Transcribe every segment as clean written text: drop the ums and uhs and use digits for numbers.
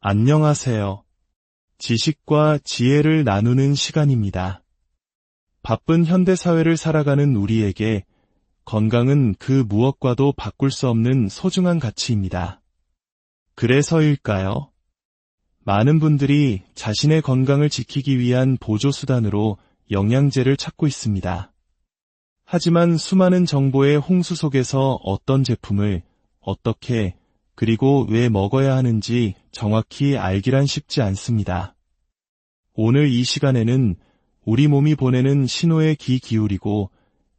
안녕하세요. 지식과 지혜를 나누는 시간입니다. 바쁜 현대사회를 살아가는 우리에게 건강은 그 무엇과도 바꿀 수 없는 소중한 가치입니다. 그래서일까요? 많은 분들이 자신의 건강을 지키기 위한 보조수단으로 영양제를 찾고 있습니다. 하지만 수많은 정보의 홍수 속에서 어떤 제품을 어떻게 그리고 왜 먹어야 하는지 정확히 알기란 쉽지 않습니다. 오늘 이 시간에는 우리 몸이 보내는 신호에 귀 기울이고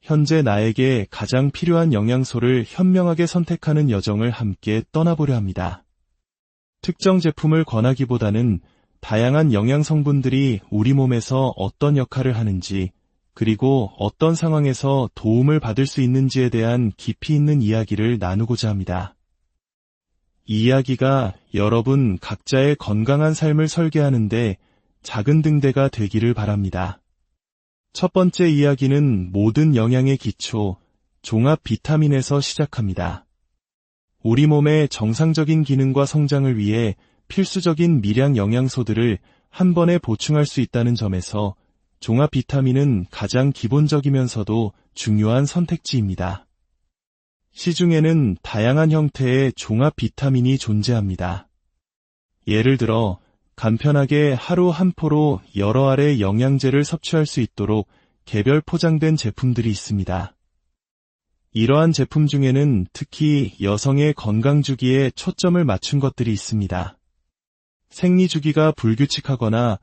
현재 나에게 가장 필요한 영양소를 현명하게 선택하는 여정을 함께 떠나보려 합니다. 특정 제품을 권하기보다는 다양한 영양 성분들이 우리 몸에서 어떤 역할을 하는지 그리고 어떤 상황에서 도움을 받을 수 있는지에 대한 깊이 있는 이야기를 나누고자 합니다. 이 이야기가 여러분 각자의 건강한 삶을 설계하는데 작은 등대가 되기를 바랍니다. 첫 번째 이야기는 모든 영양의 기초, 종합 비타민에서 시작합니다. 우리 몸의 정상적인 기능과 성장을 위해 필수적인 미량 영양소들을 한 번에 보충할 수 있다는 점에서 종합 비타민은 가장 기본적이면서도 중요한 선택지입니다. 시중에는 다양한 형태의 종합 비타민이 존재합니다. 예를 들어 간편하게 하루 한 포로 여러 알의 영양제를 섭취할 수 있도록 개별 포장된 제품들이 있습니다. 이러한 제품 중에는 특히 여성의 건강 주기에 초점을 맞춘 것들이 있습니다. 생리 주기가 불규칙하거나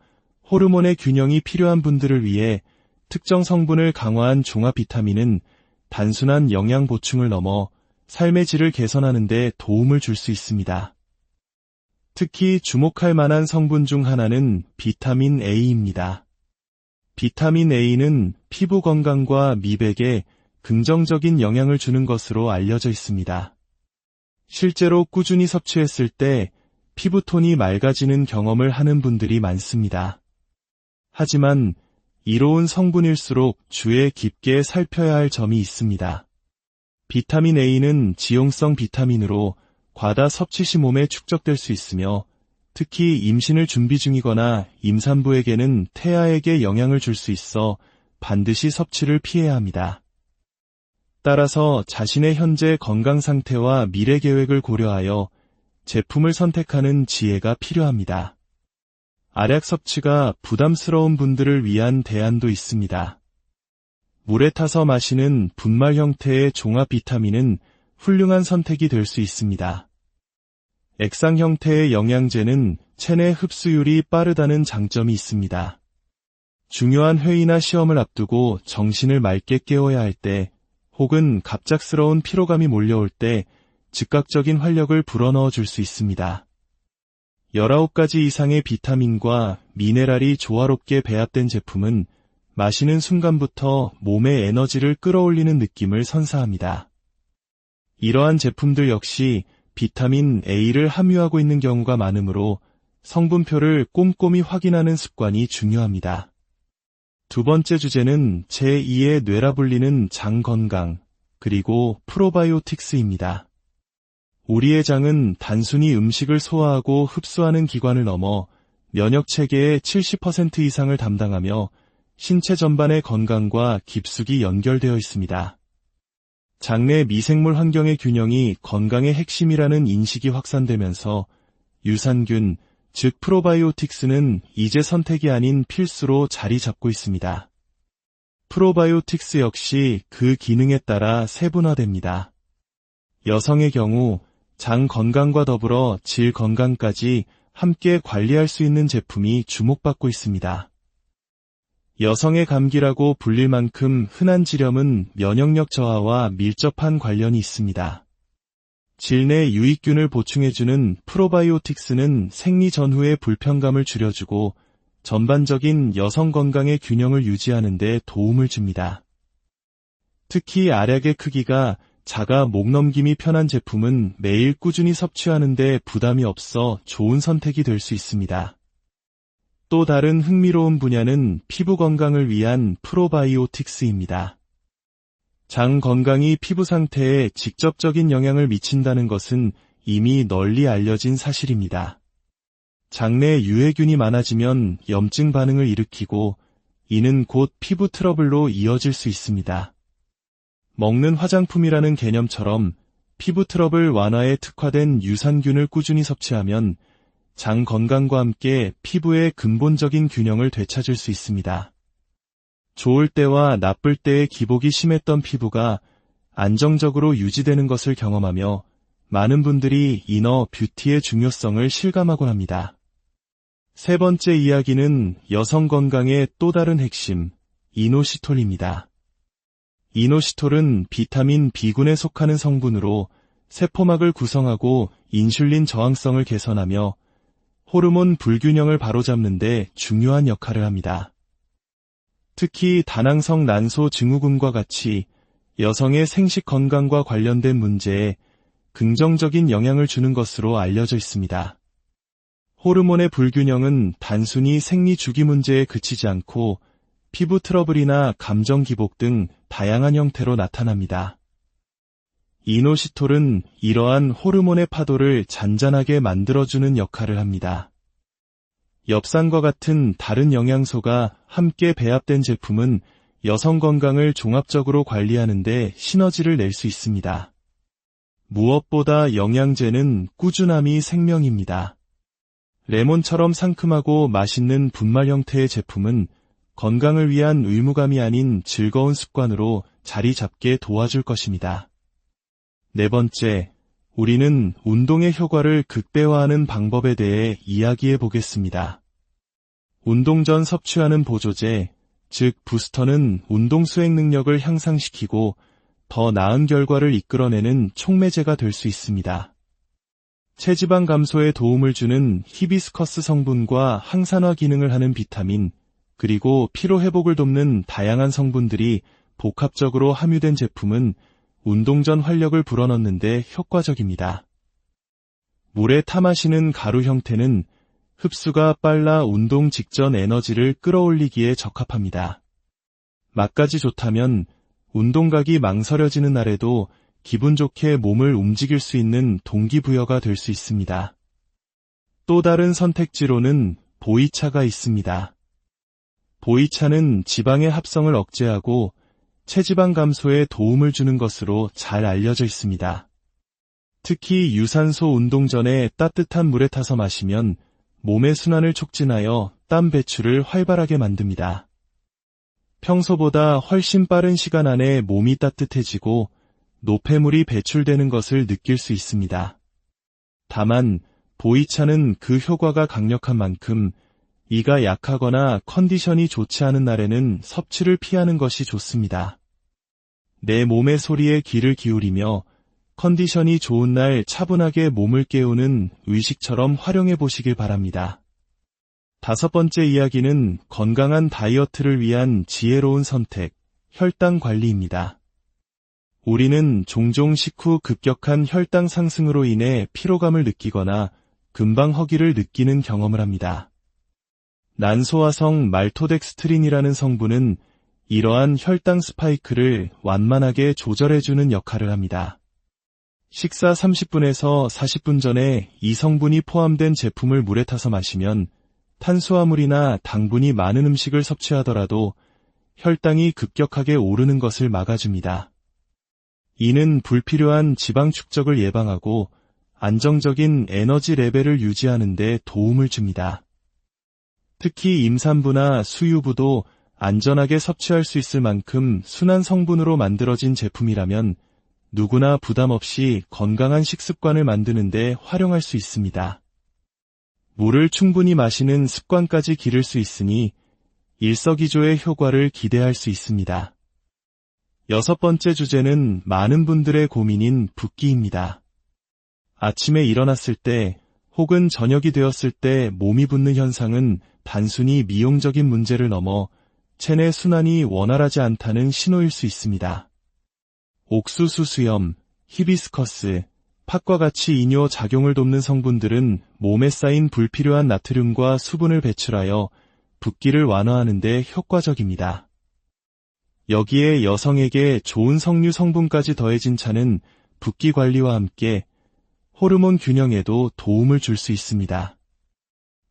호르몬의 균형이 필요한 분들을 위해 특정 성분을 강화한 종합 비타민은 단순한 영양 보충을 넘어 삶의 질을 개선하는 데 도움을 줄 수 있습니다. 특히 주목할 만한 성분 중 하나는 비타민 A입니다. 비타민 A는 피부 건강과 미백에 긍정적인 영향을 주는 것으로 알려져 있습니다. 실제로 꾸준히 섭취했을 때 피부톤이 맑아지는 경험을 하는 분들이 많습니다. 하지만 이로운 성분일수록 주의 깊게 살펴야 할 점이 있습니다. 비타민 A는 지용성 비타민으로 과다 섭취 시 몸에 축적될 수 있으며 특히 임신을 준비 중이거나 임산부에게는 태아에게 영향을 줄 수 있어 반드시 섭취를 피해야 합니다. 따라서 자신의 현재 건강 상태와 미래 계획을 고려하여 제품을 선택하는 지혜가 필요합니다. 알약 섭취가 부담스러운 분들을 위한 대안도 있습니다. 물에 타서 마시는 분말 형태의 종합 비타민은 훌륭한 선택이 될 수 있습니다. 액상 형태의 영양제는 체내 흡수율이 빠르다는 장점이 있습니다. 중요한 회의나 시험을 앞두고 정신을 맑게 깨워야 할 때, 혹은 갑작스러운 피로감이 몰려올 때 즉각적인 활력을 불어넣어 줄 수 있습니다. 19가지 이상의 비타민과 미네랄이 조화롭게 배합된 제품은 마시는 순간부터 몸의 에너지를 끌어올리는 느낌을 선사합니다. 이러한 제품들 역시 비타민 A를 함유하고 있는 경우가 많으므로 성분표를 꼼꼼히 확인하는 습관이 중요합니다. 두 번째 주제는 제2의 뇌라 불리는 장 건강, 그리고 프로바이오틱스입니다. 우리의 장은 단순히 음식을 소화하고 흡수하는 기관을 넘어 면역 체계의 70% 이상을 담당하며 신체 전반의 건강과 깊숙이 연결되어 있습니다. 장내 미생물 환경의 균형이 건강의 핵심이라는 인식이 확산되면서 유산균, 즉 프로바이오틱스는 이제 선택이 아닌 필수로 자리 잡고 있습니다. 프로바이오틱스 역시 그 기능에 따라 세분화됩니다. 여성의 경우 장 건강과 더불어 질 건강까지 함께 관리할 수 있는 제품이 주목받고 있습니다. 여성의 감기라고 불릴 만큼 흔한 질염은 면역력 저하와 밀접한 관련이 있습니다. 질내 유익균을 보충해주는 프로바이오틱스는 생리 전후의 불편감을 줄여주고 전반적인 여성 건강의 균형을 유지하는 데 도움을 줍니다. 특히 알약의 크기가 작아 목 넘김이 편한 제품은 매일 꾸준히 섭취하는 데 부담이 없어 좋은 선택이 될 수 있습니다. 또 다른 흥미로운 분야는 피부 건강을 위한 프로바이오틱스입니다. 장 건강이 피부 상태에 직접적인 영향을 미친다는 것은 이미 널리 알려진 사실입니다. 장내 유해균이 많아지면 염증 반응을 일으키고 이는 곧 피부 트러블로 이어질 수 있습니다. 먹는 화장품이라는 개념처럼 피부 트러블 완화에 특화된 유산균을 꾸준히 섭취하면 장 건강과 함께 피부의 근본적인 균형을 되찾을 수 있습니다. 좋을 때와 나쁠 때의 기복이 심했던 피부가 안정적으로 유지되는 것을 경험하며 많은 분들이 이너 뷰티의 중요성을 실감하곤 합니다. 세 번째 이야기는 여성 건강의 또 다른 핵심, 이노시톨입니다. 이노시톨은 비타민 B군에 속하는 성분으로 세포막을 구성하고 인슐린 저항성을 개선하며 호르몬 불균형을 바로잡는 데 중요한 역할을 합니다. 특히 다낭성 난소 증후군과 같이 여성의 생식 건강과 관련된 문제에 긍정적인 영향을 주는 것으로 알려져 있습니다. 호르몬의 불균형은 단순히 생리 주기 문제에 그치지 않고 피부 트러블이나 감정 기복 등 다양한 형태로 나타납니다. 이노시톨은 이러한 호르몬의 파도를 잔잔하게 만들어주는 역할을 합니다. 엽산과 같은 다른 영양소가 함께 배합된 제품은 여성 건강을 종합적으로 관리하는 데 시너지를 낼 수 있습니다. 무엇보다 영양제는 꾸준함이 생명입니다. 레몬처럼 상큼하고 맛있는 분말 형태의 제품은 건강을 위한 의무감이 아닌 즐거운 습관으로 자리 잡게 도와줄 것입니다. 네 번째, 우리는 운동의 효과를 극대화하는 방법에 대해 이야기해 보겠습니다. 운동 전 섭취하는 보조제, 즉 부스터는 운동 수행 능력을 향상시키고 더 나은 결과를 이끌어내는 촉매제가 될 수 있습니다. 체지방 감소에 도움을 주는 히비스커스 성분과 항산화 기능을 하는 비타민, 그리고 피로 회복을 돕는 다양한 성분들이 복합적으로 함유된 제품은 운동 전 활력을 불어넣는 데 효과적입니다. 물에 타 마시는 가루 형태는 흡수가 빨라 운동 직전 에너지를 끌어올리기에 적합합니다. 맛까지 좋다면 운동각이 망설여지는 날에도 기분 좋게 몸을 움직일 수 있는 동기부여가 될 수 있습니다. 또 다른 선택지로는 보이차가 있습니다. 보이차는 지방의 합성을 억제하고 체지방 감소에 도움을 주는 것으로 잘 알려져 있습니다. 특히 유산소 운동 전에 따뜻한 물에 타서 마시면 몸의 순환을 촉진하여 땀 배출을 활발하게 만듭니다. 평소보다 훨씬 빠른 시간 안에 몸이 따뜻해지고 노폐물이 배출되는 것을 느낄 수 있습니다. 다만 보이차는 그 효과가 강력한 만큼 이가 약하거나 컨디션이 좋지 않은 날에는 섭취를 피하는 것이 좋습니다. 내 몸의 소리에 귀를 기울이며 컨디션이 좋은 날 차분하게 몸을 깨우는 의식처럼 활용해 보시길 바랍니다. 다섯 번째 이야기는 건강한 다이어트를 위한 지혜로운 선택, 혈당 관리입니다. 우리는 종종 식후 급격한 혈당 상승으로 인해 피로감을 느끼거나 금방 허기를 느끼는 경험을 합니다. 난소화성 말토덱스트린이라는 성분은 이러한 혈당 스파이크를 완만하게 조절해주는 역할을 합니다. 식사 30분에서 40분 전에 이 성분이 포함된 제품을 물에 타서 마시면 탄수화물이나 당분이 많은 음식을 섭취하더라도 혈당이 급격하게 오르는 것을 막아줍니다. 이는 불필요한 지방 축적을 예방하고 안정적인 에너지 레벨을 유지하는 데 도움을 줍니다. 특히 임산부나 수유부도 안전하게 섭취할 수 있을 만큼 순한 성분으로 만들어진 제품이라면 누구나 부담 없이 건강한 식습관을 만드는 데 활용할 수 있습니다. 물을 충분히 마시는 습관까지 기를 수 있으니 일석이조의 효과를 기대할 수 있습니다. 여섯 번째 주제는 많은 분들의 고민인 붓기입니다. 아침에 일어났을 때 혹은 저녁이 되었을 때 몸이 붓는 현상은 단순히 미용적인 문제를 넘어 체내 순환이 원활하지 않다는 신호일 수 있습니다. 옥수수 수염, 히비스커스, 팥과 같이 이뇨 작용을 돕는 성분들은 몸에 쌓인 불필요한 나트륨과 수분을 배출하여 붓기를 완화하는 데 효과적입니다. 여기에 여성에게 좋은 석류 성분까지 더해진 차는 붓기 관리와 함께 호르몬 균형에도 도움을 줄 수 있습니다.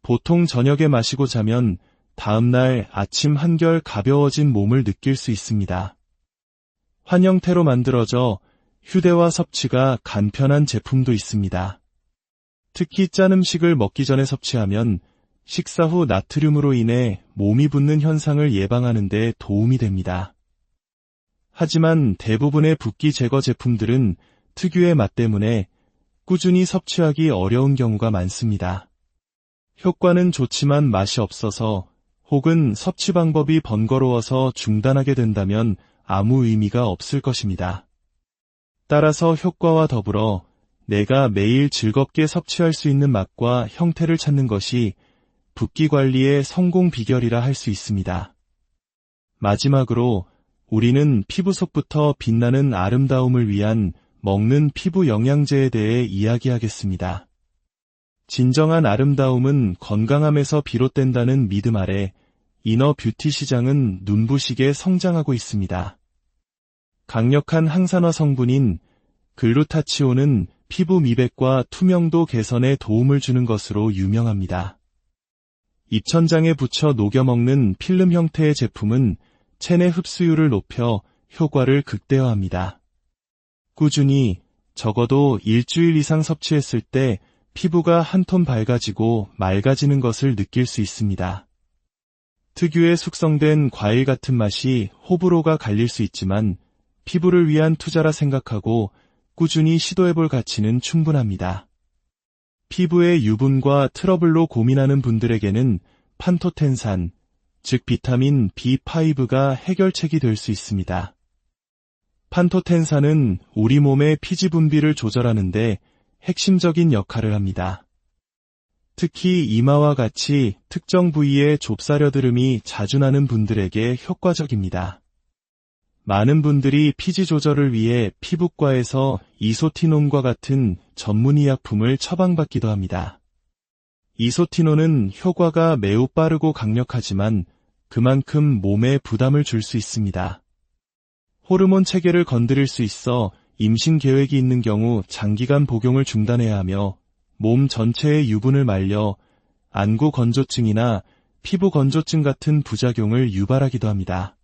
보통 저녁에 마시고 자면 다음날 아침 한결 가벼워진 몸을 느낄 수 있습니다. 환 형태로 만들어져 휴대와 섭취가 간편한 제품도 있습니다. 특히 짠 음식을 먹기 전에 섭취하면 식사 후 나트륨으로 인해 몸이 붓는 현상을 예방하는 데 도움이 됩니다. 하지만 대부분의 붓기 제거 제품들은 특유의 맛 때문에 꾸준히 섭취하기 어려운 경우가 많습니다. 효과는 좋지만 맛이 없어서 혹은 섭취 방법이 번거로워서 중단하게 된다면 아무 의미가 없을 것입니다. 따라서 효과와 더불어 내가 매일 즐겁게 섭취할 수 있는 맛과 형태를 찾는 것이 붓기 관리의 성공 비결이라 할 수 있습니다. 마지막으로 우리는 피부 속부터 빛나는 아름다움을 위한 먹는 피부 영양제에 대해 이야기하겠습니다. 진정한 아름다움은 건강함에서 비롯된다는 믿음 아래 이너 뷰티 시장은 눈부시게 성장하고 있습니다. 강력한 항산화 성분인 글루타치온은 피부 미백과 투명도 개선에 도움을 주는 것으로 유명합니다. 입천장에 붙여 녹여 먹는 필름 형태의 제품은 체내 흡수율을 높여 효과를 극대화합니다. 꾸준히 적어도 일주일 이상 섭취했을 때 피부가 한 톤 밝아지고 맑아지는 것을 느낄 수 있습니다. 특유의 숙성된 과일 같은 맛이 호불호가 갈릴 수 있지만 피부를 위한 투자라 생각하고 꾸준히 시도해볼 가치는 충분합니다. 피부의 유분과 트러블로 고민하는 분들에게는 판토텐산, 즉 비타민 B5가 해결책이 될 수 있습니다. 판토텐산은 우리 몸의 피지 분비를 조절하는 데 핵심적인 역할을 합니다. 특히 이마와 같이 특정 부위에 좁싸려드름이 자주 나는 분들에게 효과적입니다. 많은 분들이 피지 조절을 위해 피부과에서 이소티논과 같은 전문의약품을 처방받기도 합니다. 이소티논은 효과가 매우 빠르고 강력하지만 그만큼 몸에 부담을 줄 수 있습니다. 호르몬 체계를 건드릴 수 있어 임신 계획이 있는 경우 장기간 복용을 중단해야 하며 몸 전체의 유분을 말려 안구 건조증이나 피부 건조증 같은 부작용을 유발하기도 합니다.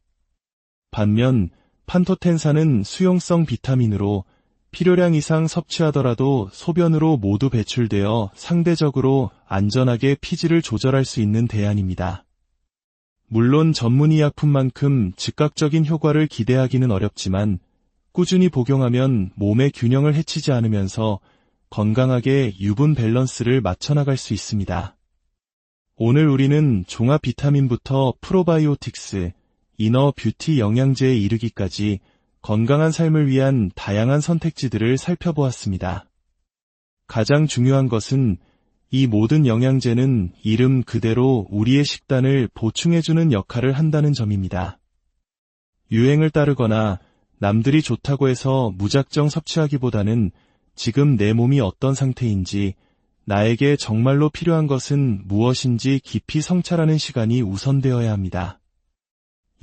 반면 판토텐산은 수용성 비타민으로 필요량 이상 섭취하더라도 소변으로 모두 배출되어 상대적으로 안전하게 피지를 조절할 수 있는 대안입니다. 물론 전문의약품만큼 즉각적인 효과를 기대하기는 어렵지만 꾸준히 복용하면 몸의 균형을 해치지 않으면서 건강하게 유분 밸런스를 맞춰나갈 수 있습니다. 오늘 우리는 종합 비타민부터 프로바이오틱스, 이너 뷰티 영양제에 이르기까지 건강한 삶을 위한 다양한 선택지들을 살펴보았습니다. 가장 중요한 것은 이 모든 영양제는 이름 그대로 우리의 식단을 보충해주는 역할을 한다는 점입니다. 유행을 따르거나 남들이 좋다고 해서 무작정 섭취하기보다는 지금 내 몸이 어떤 상태인지, 나에게 정말로 필요한 것은 무엇인지 깊이 성찰하는 시간이 우선되어야 합니다.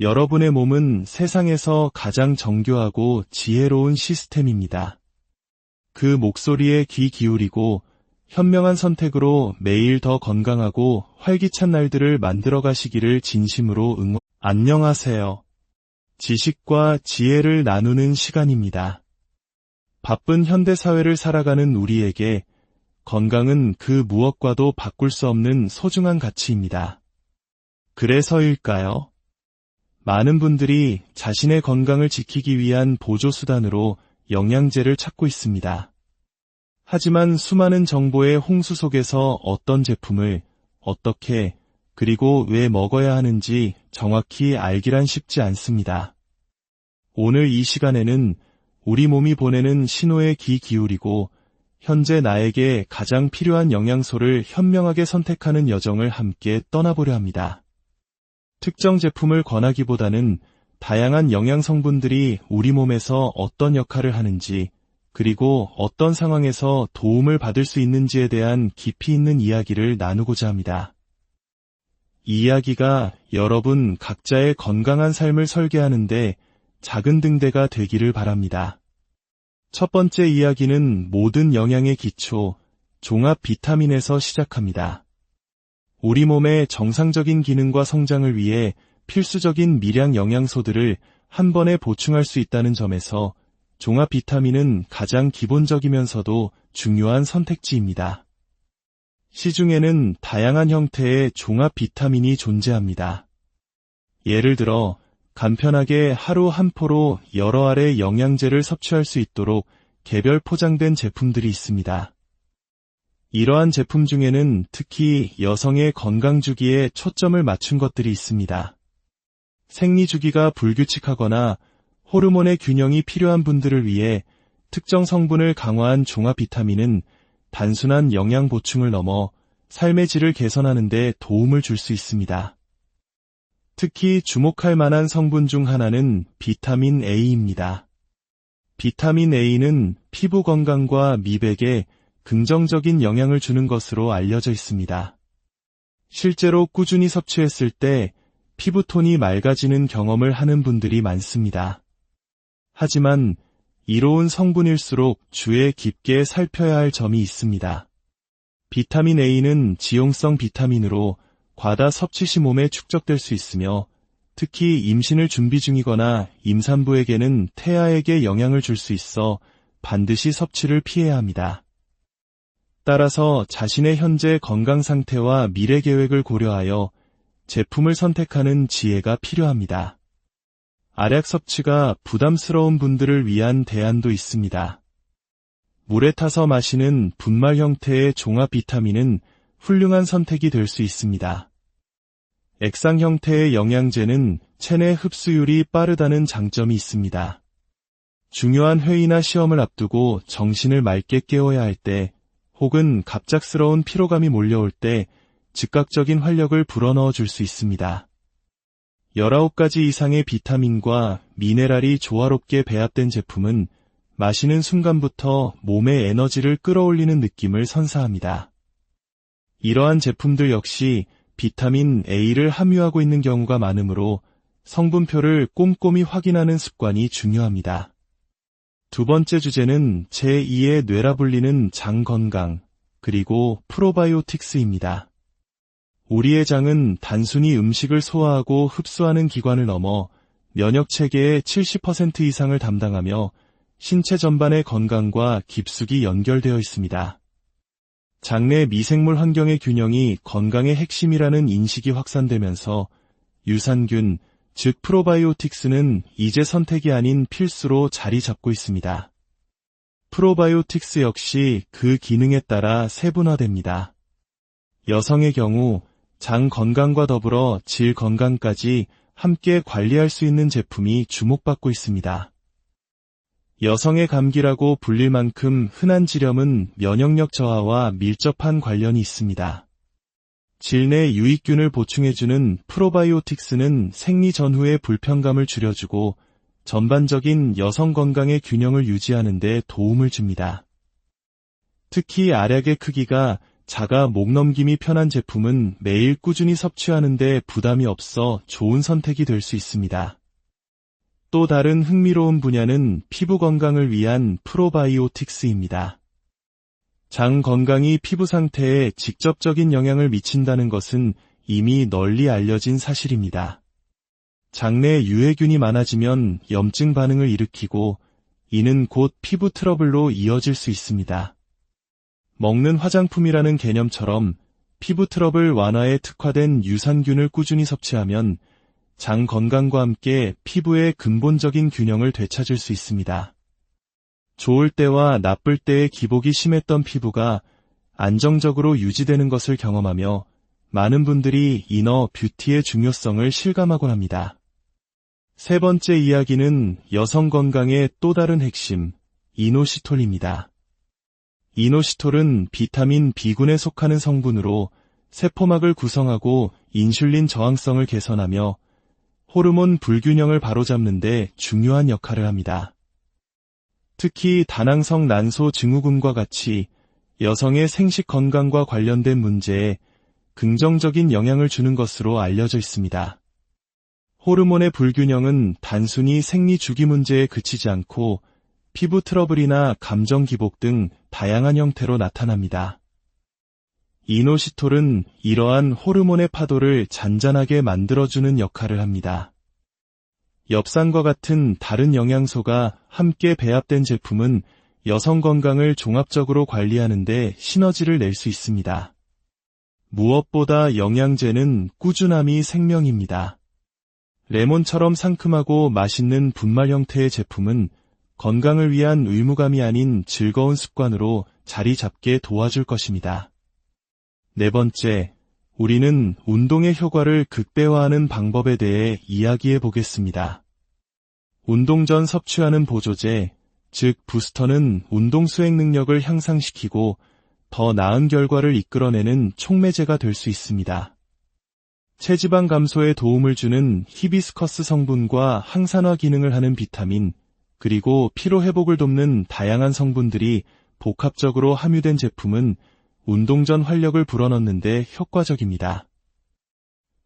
여러분의 몸은 세상에서 가장 정교하고 지혜로운 시스템입니다. 그 목소리에 귀 기울이고 현명한 선택으로 매일 더 건강하고 활기찬 날들을 만들어 가시기를 진심으로 응원. 안녕하세요. 지식과 지혜를 나누는 시간입니다. 바쁜 현대사회를 살아가는 우리에게 건강은 그 무엇과도 바꿀 수 없는 소중한 가치입니다. 그래서일까요? 많은 분들이 자신의 건강을 지키기 위한 보조수단으로 영양제를 찾고 있습니다. 하지만 수많은 정보의 홍수 속에서 어떤 제품을 어떻게 그리고 왜 먹어야 하는지 정확히 알기란 쉽지 않습니다. 오늘 이 시간에는 우리 몸이 보내는 신호에 귀 기울이고 현재 나에게 가장 필요한 영양소를 현명하게 선택하는 여정을 함께 떠나보려 합니다. 특정 제품을 권하기보다는 다양한 영양 성분들이 우리 몸에서 어떤 역할을 하는지, 그리고 어떤 상황에서 도움을 받을 수 있는지에 대한 깊이 있는 이야기를 나누고자 합니다. 이 이야기가 여러분 각자의 건강한 삶을 설계하는데 작은 등대가 되기를 바랍니다. 첫 번째 이야기는 모든 영양의 기초, 종합 비타민에서 시작합니다. 우리 몸의 정상적인 기능과 성장을 위해 필수적인 미량 영양소들을 한 번에 보충할 수 있다는 점에서 종합 비타민은 가장 기본적이면서도 중요한 선택지입니다. 시중에는 다양한 형태의 종합 비타민이 존재합니다. 예를 들어 간편하게 하루 한 포로 여러 알의 영양제를 섭취할 수 있도록 개별 포장된 제품들이 있습니다. 이러한 제품 중에는 특히 여성의 건강 주기에 초점을 맞춘 것들이 있습니다. 생리 주기가 불규칙하거나 호르몬의 균형이 필요한 분들을 위해 특정 성분을 강화한 종합 비타민은 단순한 영양 보충을 넘어 삶의 질을 개선하는 데 도움을 줄 수 있습니다. 특히 주목할 만한 성분 중 하나는 비타민 A입니다. 비타민 A는 피부 건강과 미백에 긍정적인 영향을 주는 것으로 알려져 있습니다. 실제로 꾸준히 섭취했을 때 피부톤이 맑아지는 경험을 하는 분들이 많습니다. 하지만 이로운 성분일수록 주의 깊게 살펴야 할 점이 있습니다. 비타민 A는 지용성 비타민으로 과다 섭취 시 몸에 축적될 수 있으며 특히 임신을 준비 중이거나 임산부에게는 태아에게 영향을 줄 수 있어 반드시 섭취를 피해야 합니다. 따라서 자신의 현재 건강 상태와 미래 계획을 고려하여 제품을 선택하는 지혜가 필요합니다. 알약 섭취가 부담스러운 분들을 위한 대안도 있습니다. 물에 타서 마시는 분말 형태의 종합 비타민은 훌륭한 선택이 될 수 있습니다. 액상 형태의 영양제는 체내 흡수율이 빠르다는 장점이 있습니다. 중요한 회의나 시험을 앞두고 정신을 맑게 깨워야 할 때, 혹은 갑작스러운 피로감이 몰려올 때 즉각적인 활력을 불어넣어 줄 수 있습니다. 19가지 이상의 비타민과 미네랄이 조화롭게 배합된 제품은 마시는 순간부터 몸의 에너지를 끌어올리는 느낌을 선사합니다. 이러한 제품들 역시 비타민 A를 함유하고 있는 경우가 많으므로 성분표를 꼼꼼히 확인하는 습관이 중요합니다. 두 번째 주제는 제2의 뇌라 불리는 장 건강, 그리고 프로바이오틱스입니다. 우리의 장은 단순히 음식을 소화하고 흡수하는 기관을 넘어 면역 체계의 70% 이상을 담당하며 신체 전반의 건강과 깊숙이 연결되어 있습니다. 장내 미생물 환경의 균형이 건강의 핵심이라는 인식이 확산되면서 유산균, 즉 프로바이오틱스는 이제 선택이 아닌 필수로 자리 잡고 있습니다. 프로바이오틱스 역시 그 기능에 따라 세분화됩니다. 여성의 경우 장 건강과 더불어 질 건강까지 함께 관리할 수 있는 제품이 주목받고 있습니다. 여성의 감기라고 불릴 만큼 흔한 질염은 면역력 저하와 밀접한 관련이 있습니다. 질내 유익균을 보충해주는 프로바이오틱스는 생리 전후의 불편감을 줄여주고 전반적인 여성 건강의 균형을 유지하는 데 도움을 줍니다. 특히 알약의 크기가 작아 목 넘김이 편한 제품은 매일 꾸준히 섭취하는 데 부담이 없어 좋은 선택이 될 수 있습니다. 또 다른 흥미로운 분야는 피부 건강을 위한 프로바이오틱스입니다. 장 건강이 피부 상태에 직접적인 영향을 미친다는 것은 이미 널리 알려진 사실입니다. 장내 유해균이 많아지면 염증 반응을 일으키고 이는 곧 피부 트러블로 이어질 수 있습니다. 먹는 화장품이라는 개념처럼 피부 트러블 완화에 특화된 유산균을 꾸준히 섭취하면 장 건강과 함께 피부의 근본적인 균형을 되찾을 수 있습니다. 좋을 때와 나쁠 때의 기복이 심했던 피부가 안정적으로 유지되는 것을 경험하며 많은 분들이 이너 뷰티의 중요성을 실감하곤 합니다. 세 번째 이야기는 여성 건강의 또 다른 핵심, 이노시톨입니다. 이노시톨은 비타민 B군에 속하는 성분으로 세포막을 구성하고 인슐린 저항성을 개선하며 호르몬 불균형을 바로잡는 데 중요한 역할을 합니다. 특히 다낭성 난소 증후군과 같이 여성의 생식 건강과 관련된 문제에 긍정적인 영향을 주는 것으로 알려져 있습니다. 호르몬의 불균형은 단순히 생리 주기 문제에 그치지 않고 피부 트러블이나 감정 기복 등 다양한 형태로 나타납니다. 이노시톨은 이러한 호르몬의 파도를 잔잔하게 만들어주는 역할을 합니다. 엽산과 같은 다른 영양소가 함께 배합된 제품은 여성 건강을 종합적으로 관리하는 데 시너지를 낼 수 있습니다. 무엇보다 영양제는 꾸준함이 생명입니다. 레몬처럼 상큼하고 맛있는 분말 형태의 제품은 건강을 위한 의무감이 아닌 즐거운 습관으로 자리 잡게 도와줄 것입니다. 네 번째, 우리는 운동의 효과를 극대화하는 방법에 대해 이야기해 보겠습니다. 운동 전 섭취하는 보조제, 즉 부스터는 운동 수행 능력을 향상시키고 더 나은 결과를 이끌어내는 촉매제가 될 수 있습니다. 체지방 감소에 도움을 주는 히비스커스 성분과 항산화 기능을 하는 비타민, 그리고 피로 회복을 돕는 다양한 성분들이 복합적으로 함유된 제품은 운동 전 활력을 불어넣는 데 효과적입니다.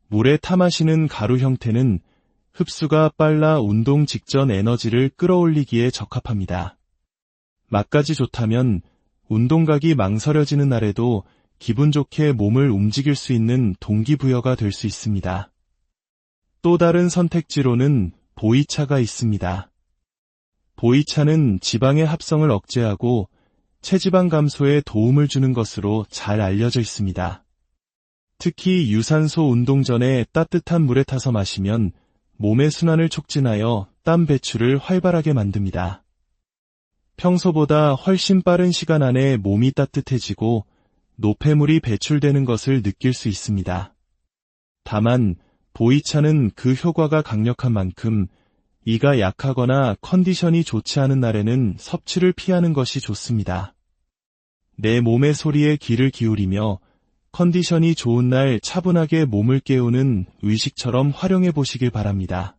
물에 타 마시는 가루 형태는 흡수가 빨라 운동 직전 에너지를 끌어올리기에 적합합니다. 맛까지 좋다면 운동각이 망설여지는 날에도 기분 좋게 몸을 움직일 수 있는 동기부여가 될 수 있습니다. 또 다른 선택지로는 보이차가 있습니다. 보이차는 지방의 합성을 억제하고 체지방 감소에 도움을 주는 것으로 잘 알려져 있습니다. 특히 유산소 운동 전에 따뜻한 물에 타서 마시면 몸의 순환을 촉진하여 땀 배출을 활발하게 만듭니다. 평소보다 훨씬 빠른 시간 안에 몸이 따뜻해지고 노폐물이 배출되는 것을 느낄 수 있습니다. 다만 보이차는 그 효과가 강력한 만큼 이가 약하거나 컨디션이 좋지 않은 날에는 섭취를 피하는 것이 좋습니다. 내 몸의 소리에 귀를 기울이며 컨디션이 좋은 날 차분하게 몸을 깨우는 의식처럼 활용해 보시길 바랍니다.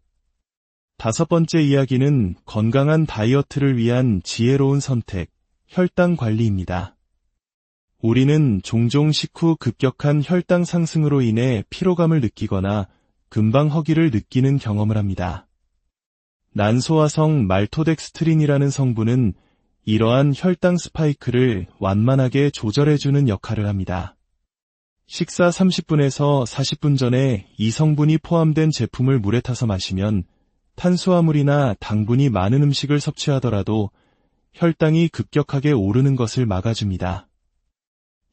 다섯 번째 이야기는 건강한 다이어트를 위한 지혜로운 선택, 혈당 관리입니다. 우리는 종종 식후 급격한 혈당 상승으로 인해 피로감을 느끼거나 금방 허기를 느끼는 경험을 합니다. 난소화성 말토덱스트린이라는 성분은 이러한 혈당 스파이크를 완만하게 조절해주는 역할을 합니다. 식사 30분에서 40분 전에 이 성분이 포함된 제품을 물에 타서 마시면 탄수화물이나 당분이 많은 음식을 섭취하더라도 혈당이 급격하게 오르는 것을 막아줍니다.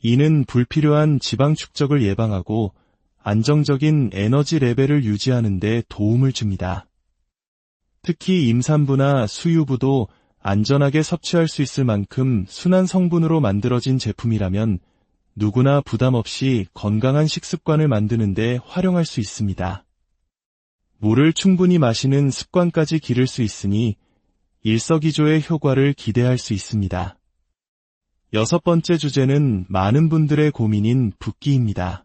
이는 불필요한 지방 축적을 예방하고 안정적인 에너지 레벨을 유지하는 데 도움을 줍니다. 특히 임산부나 수유부도 안전하게 섭취할 수 있을 만큼 순한 성분으로 만들어진 제품이라면 누구나 부담 없이 건강한 식습관을 만드는 데 활용할 수 있습니다. 물을 충분히 마시는 습관까지 기를 수 있으니 일석이조의 효과를 기대할 수 있습니다. 여섯 번째 주제는 많은 분들의 고민인 붓기입니다.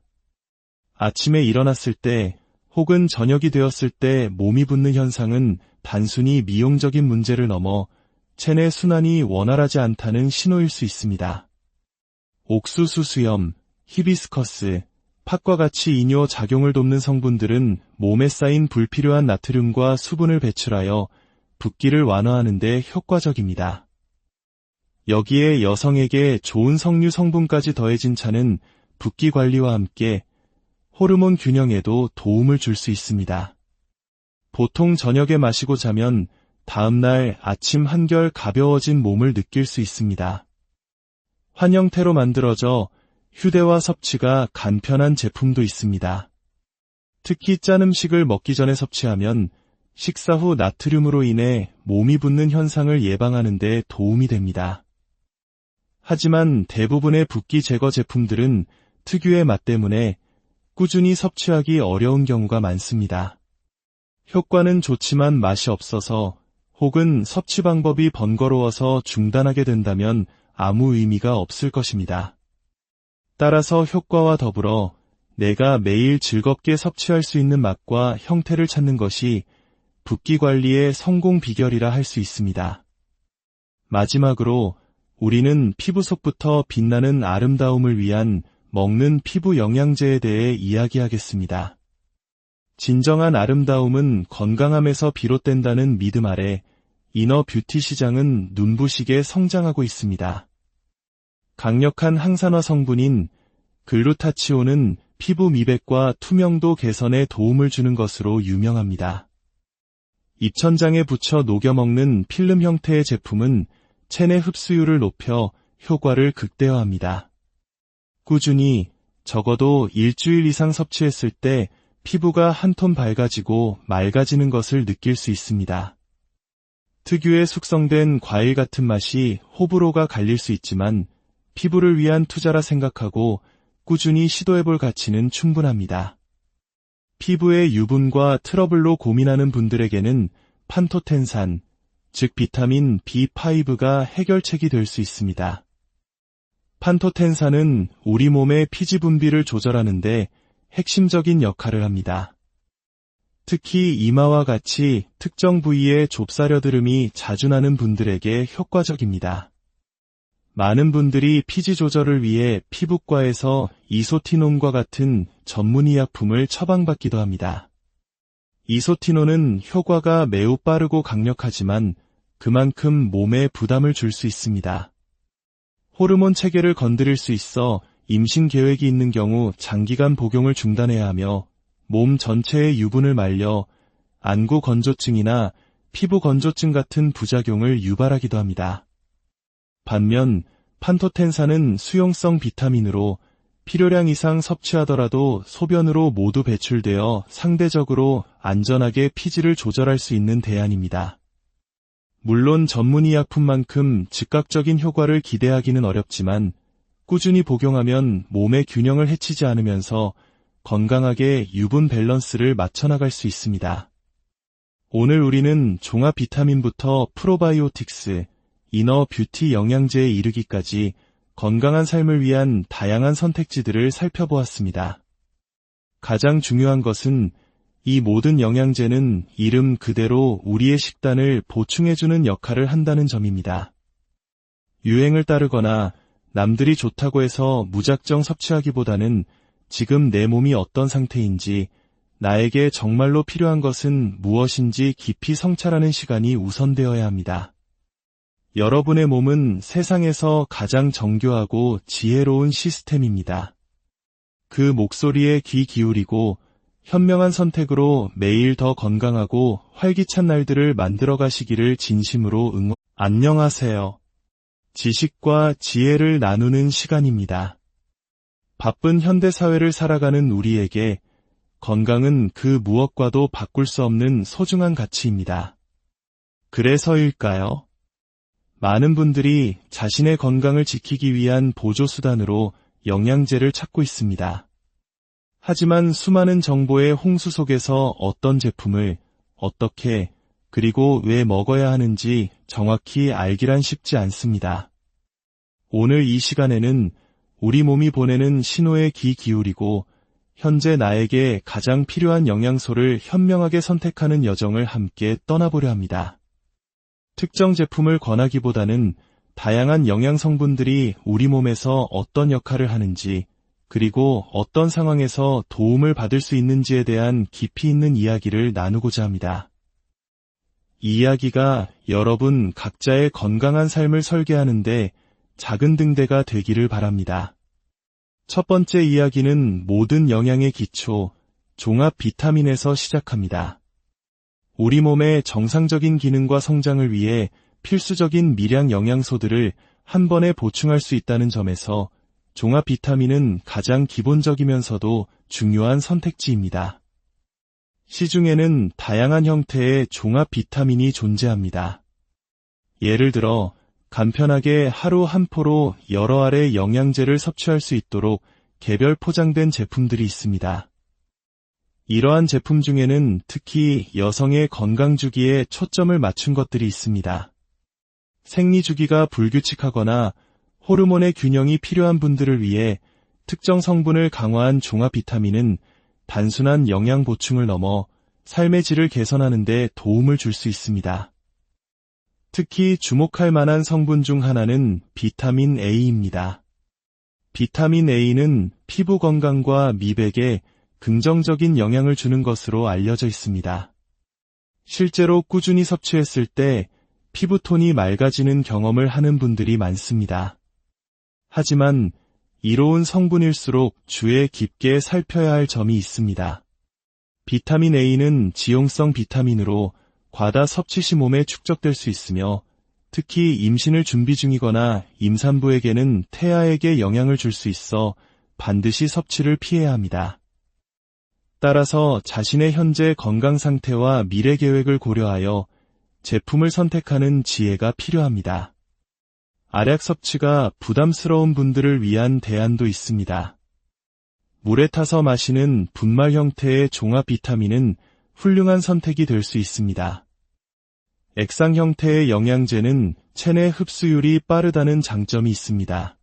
아침에 일어났을 때 혹은 저녁이 되었을 때 몸이 붓는 현상은 단순히 미용적인 문제를 넘어 체내 순환이 원활하지 않다는 신호일 수 있습니다. 옥수수 수염, 히비스커스, 팥과 같이 이뇨 작용을 돕는 성분들은 몸에 쌓인 불필요한 나트륨과 수분을 배출하여 붓기를 완화하는 데 효과적입니다. 여기에 여성에게 좋은 석류 성분까지 더해진 차는 붓기 관리와 함께 호르몬 균형에도 도움을 줄 수 있습니다. 보통 저녁에 마시고 자면 다음날 아침 한결 가벼워진 몸을 느낄 수 있습니다. 환형태로 만들어져 휴대와 섭취가 간편한 제품도 있습니다. 특히 짠 음식을 먹기 전에 섭취하면 식사 후 나트륨으로 인해 몸이 붓는 현상을 예방하는 데 도움이 됩니다. 하지만 대부분의 붓기 제거 제품들은 특유의 맛 때문에 꾸준히 섭취하기 어려운 경우가 많습니다. 효과는 좋지만 맛이 없어서 혹은 섭취 방법이 번거로워서 중단하게 된다면 아무 의미가 없을 것입니다. 따라서 효과와 더불어 내가 매일 즐겁게 섭취할 수 있는 맛과 형태를 찾는 것이 붓기 관리의 성공 비결이라 할 수 있습니다. 마지막으로 우리는 피부 속부터 빛나는 아름다움을 위한 먹는 피부 영양제에 대해 이야기하겠습니다. 진정한 아름다움은 건강함에서 비롯된다는 믿음 아래 이너 뷰티 시장은 눈부시게 성장하고 있습니다. 강력한 항산화 성분인 글루타치온은 피부 미백과 투명도 개선에 도움을 주는 것으로 유명합니다. 입천장에 붙여 녹여 먹는 필름 형태의 제품은 체내 흡수율을 높여 효과를 극대화합니다. 꾸준히 적어도 일주일 이상 섭취했을 때 피부가 한 톤 밝아지고 맑아지는 것을 느낄 수 있습니다. 특유의 숙성된 과일 같은 맛이 호불호가 갈릴 수 있지만 피부를 위한 투자라 생각하고 꾸준히 시도해볼 가치는 충분합니다. 피부의 유분과 트러블로 고민하는 분들에게는 판토텐산, 즉 비타민 B5가 해결책이 될 수 있습니다. 판토텐산은 우리 몸의 피지 분비를 조절하는데 핵심적인 역할을 합니다. 특히 이마와 같이 특정 부위에 좁싸려드름이 자주 나는 분들에게 효과적입니다. 많은 분들이 피지 조절을 위해 피부과에서 이소티논과 같은 전문의약품을 처방받기도 합니다. 이소티논은 효과가 매우 빠르고 강력하지만 그만큼 몸에 부담을 줄 수 있습니다. 호르몬 체계를 건드릴 수 있어 임신 계획이 있는 경우 장기간 복용을 중단해야 하며 몸 전체의 유분을 말려 안구 건조증이나 피부 건조증 같은 부작용을 유발하기도 합니다. 반면 판토텐산은 수용성 비타민으로 필요량 이상 섭취하더라도 소변으로 모두 배출되어 상대적으로 안전하게 피지를 조절할 수 있는 대안입니다. 물론 전문의약품만큼 즉각적인 효과를 기대하기는 어렵지만 꾸준히 복용하면 몸의 균형을 해치지 않으면서 건강하게 유분 밸런스를 맞춰나갈 수 있습니다. 오늘 우리는 종합 비타민부터 프로바이오틱스, 이너 뷰티 영양제에 이르기까지 건강한 삶을 위한 다양한 선택지들을 살펴보았습니다. 가장 중요한 것은 이 모든 영양제는 이름 그대로 우리의 식단을 보충해주는 역할을 한다는 점입니다. 유행을 따르거나 남들이 좋다고 해서 무작정 섭취하기보다는 지금 내 몸이 어떤 상태인지, 나에게 정말로 필요한 것은 무엇인지 깊이 성찰하는 시간이 우선되어야 합니다. 여러분의 몸은 세상에서 가장 정교하고 지혜로운 시스템입니다. 그 목소리에 귀 기울이고 현명한 선택으로 매일 더 건강하고 활기찬 날들을 만들어 가시기를 진심으로 안녕하세요. 지식과 지혜를 나누는 시간입니다. 바쁜 현대사회를 살아가는 우리에게 건강은 그 무엇과도 바꿀 수 없는 소중한 가치입니다. 그래서일까요? 많은 분들이 자신의 건강을 지키기 위한 보조수단으로 영양제를 찾고 있습니다. 하지만 수많은 정보의 홍수 속에서 어떤 제품을 어떻게 그리고 왜 먹어야 하는지 정확히 알기란 쉽지 않습니다. 오늘 이 시간에는 우리 몸이 보내는 신호에 귀 기울이고 현재 나에게 가장 필요한 영양소를 현명하게 선택하는 여정을 함께 떠나보려 합니다. 특정 제품을 권하기보다는 다양한 영양 성분들이 우리 몸에서 어떤 역할을 하는지, 그리고 어떤 상황에서 도움을 받을 수 있는지에 대한 깊이 있는 이야기를 나누고자 합니다. 이 이야기가 여러분 각자의 건강한 삶을 설계하는데 작은 등대가 되기를 바랍니다. 첫 번째 이야기는 모든 영양의 기초, 종합 비타민에서 시작합니다. 우리 몸의 정상적인 기능과 성장을 위해 필수적인 미량 영양소들을 한 번에 보충할 수 있다는 점에서 종합 비타민은 가장 기본적이면서도 중요한 선택지입니다. 시중에는 다양한 형태의 종합 비타민이 존재합니다. 예를 들어 간편하게 하루 한 포로 여러 알의 영양제를 섭취할 수 있도록 개별 포장된 제품들이 있습니다. 이러한 제품 중에는 특히 여성의 건강 주기에 초점을 맞춘 것들이 있습니다. 생리 주기가 불규칙하거나 호르몬의 균형이 필요한 분들을 위해 특정 성분을 강화한 종합 비타민은 단순한 영양 보충을 넘어 삶의 질을 개선하는 데 도움을 줄 수 있습니다. 특히 주목할 만한 성분 중 하나는 비타민 A입니다. 비타민 A는 피부 건강과 미백에 긍정적인 영향을 주는 것으로 알려져 있습니다. 실제로 꾸준히 섭취했을 때 피부톤이 맑아지는 경험을 하는 분들이 많습니다. 하지만 이로운 성분일수록 주의 깊게 살펴야 할 점이 있습니다. 비타민 A는 지용성 비타민으로 과다 섭취 시 몸에 축적될 수 있으며 특히 임신을 준비 중이거나 임산부에게는 태아에게 영향을 줄 수 있어 반드시 섭취를 피해야 합니다. 따라서 자신의 현재 건강 상태와 미래 계획을 고려하여 제품을 선택하는 지혜가 필요합니다. 알약 섭취가 부담스러운 분들을 위한 대안도 있습니다. 물에 타서 마시는 분말 형태의 종합 비타민은 훌륭한 선택이 될 수 있습니다. 액상 형태의 영양제는 체내 흡수율이 빠르다는 장점이 있습니다.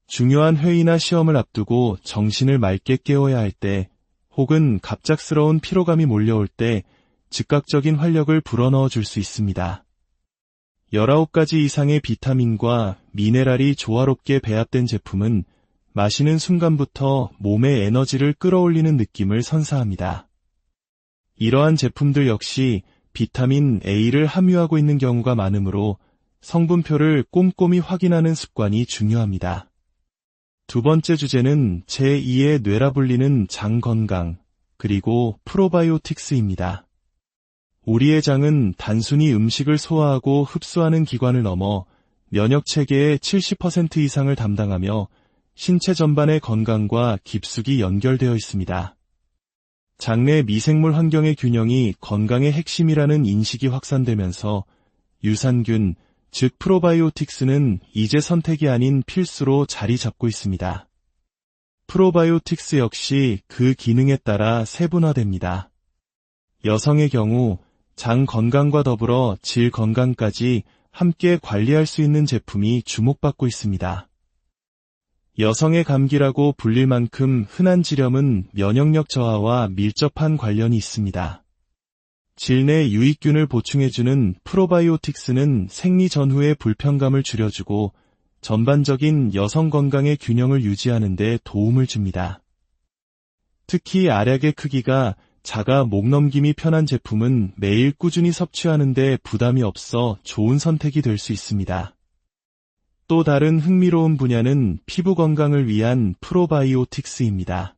중요한 회의나 시험을 앞두고 정신을 맑게 깨워야 할 때, 혹은 갑작스러운 피로감이 몰려올 때 즉각적인 활력을 불어넣어 줄 수 있습니다. 19가지 이상의 비타민과 미네랄이 조화롭게 배합된 제품은 마시는 순간부터 몸의 에너지를 끌어올리는 느낌을 선사합니다. 이러한 제품들 역시 비타민 A를 함유하고 있는 경우가 많으므로 성분표를 꼼꼼히 확인하는 습관이 중요합니다. 두 번째 주제는 제2의 뇌라 불리는 장 건강, 그리고 프로바이오틱스입니다. 우리의 장은 단순히 음식을 소화하고 흡수하는 기관을 넘어 면역체계의 70% 이상을 담당하며 신체 전반의 건강과 깊숙이 연결되어 있습니다. 장내 미생물 환경의 균형이 건강의 핵심이라는 인식이 확산되면서 유산균, 즉 프로바이오틱스는 이제 선택이 아닌 필수로 자리 잡고 있습니다. 프로바이오틱스 역시 그 기능에 따라 세분화됩니다. 여성의 경우 장 건강과 더불어 질 건강까지 함께 관리할 수 있는 제품이 주목받고 있습니다. 여성의 감기라고 불릴 만큼 흔한 질염은 면역력 저하와 밀접한 관련이 있습니다. 질 내 유익균을 보충해주는 프로바이오틱스는 생리 전후의 불편감을 줄여주고 전반적인 여성 건강의 균형을 유지하는 데 도움을 줍니다. 특히 알약의 크기가 작아 목 넘김이 편한 제품은 매일 꾸준히 섭취하는 데 부담이 없어 좋은 선택이 될 수 있습니다. 또 다른 흥미로운 분야는 피부 건강을 위한 프로바이오틱스입니다.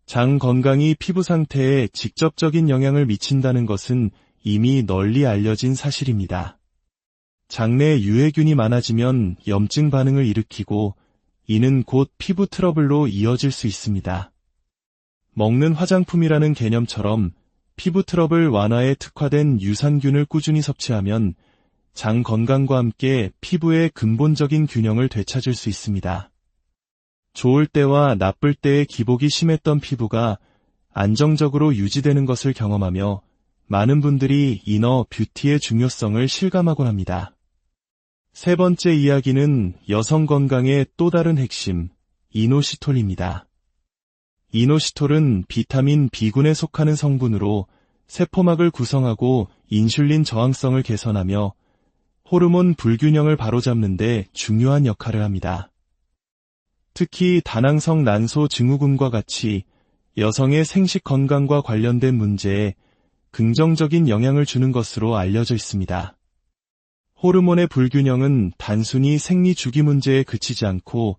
장 건강이 피부 상태에 직접적인 영향을 미친다는 것은 이미 널리 알려진 사실입니다. 장내 유해균이 많아지면 염증 반응을 일으키고 이는 곧 피부 트러블로 이어질 수 있습니다. 먹는 화장품이라는 개념처럼 피부 트러블 완화에 특화된 유산균을 꾸준히 섭취하면 장 건강과 함께 피부의 근본적인 균형을 되찾을 수 있습니다. 좋을 때와 나쁠 때의 기복이 심했던 피부가 안정적으로 유지되는 것을 경험하며 많은 분들이 이너 뷰티의 중요성을 실감하곤 합니다. 세 번째 이야기는 여성 건강의 또 다른 핵심, 이노시톨입니다. 이노시톨은 비타민 B군에 속하는 성분으로 세포막을 구성하고 인슐린 저항성을 개선하며 호르몬 불균형을 바로잡는 데 중요한 역할을 합니다. 특히 다낭성 난소 증후군과 같이 여성의 생식 건강과 관련된 문제에 긍정적인 영향을 주는 것으로 알려져 있습니다. 호르몬의 불균형은 단순히 생리 주기 문제에 그치지 않고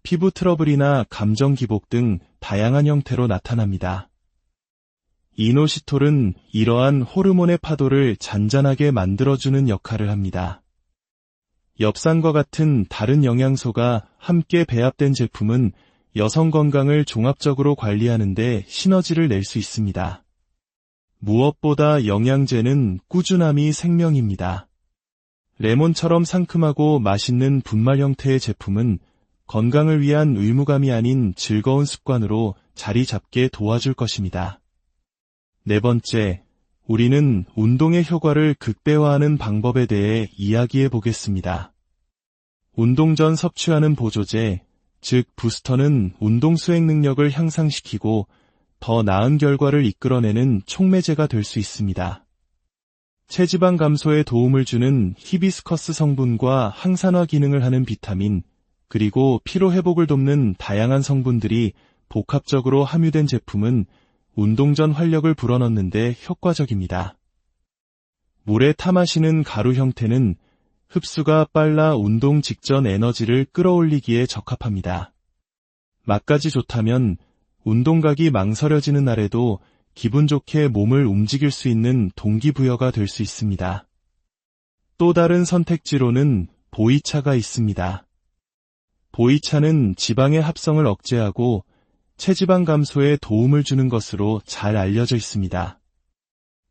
피부 트러블이나 감정 기복 등 다양한 형태로 나타납니다. 이노시톨은 이러한 호르몬의 파도를 잔잔하게 만들어주는 역할을 합니다. 엽산과 같은 다른 영양소가 함께 배합된 제품은 여성 건강을 종합적으로 관리하는 데 시너지를 낼 수 있습니다. 무엇보다 영양제는 꾸준함이 생명입니다. 레몬처럼 상큼하고 맛있는 분말 형태의 제품은 건강을 위한 의무감이 아닌 즐거운 습관으로 자리 잡게 도와줄 것입니다. 네 번째, 우리는 운동의 효과를 극대화하는 방법에 대해 이야기해 보겠습니다. 운동 전 섭취하는 보조제, 즉 부스터는 운동 수행 능력을 향상시키고 더 나은 결과를 이끌어내는 촉매제가 될 수 있습니다. 체지방 감소에 도움을 주는 히비스커스 성분과 항산화 기능을 하는 비타민, 그리고 피로 회복을 돕는 다양한 성분들이 복합적으로 함유된 제품은 운동 전 활력을 불어넣는 데 효과적입니다. 물에 타 마시는 가루 형태는 흡수가 빨라 운동 직전 에너지를 끌어올리기에 적합합니다. 맛까지 좋다면 운동각이 망설여지는 날에도 기분 좋게 몸을 움직일 수 있는 동기부여가 될 수 있습니다. 또 다른 선택지로는 보이차가 있습니다. 보이차는 지방의 합성을 억제하고 체지방 감소에 도움을 주는 것으로 잘 알려져 있습니다.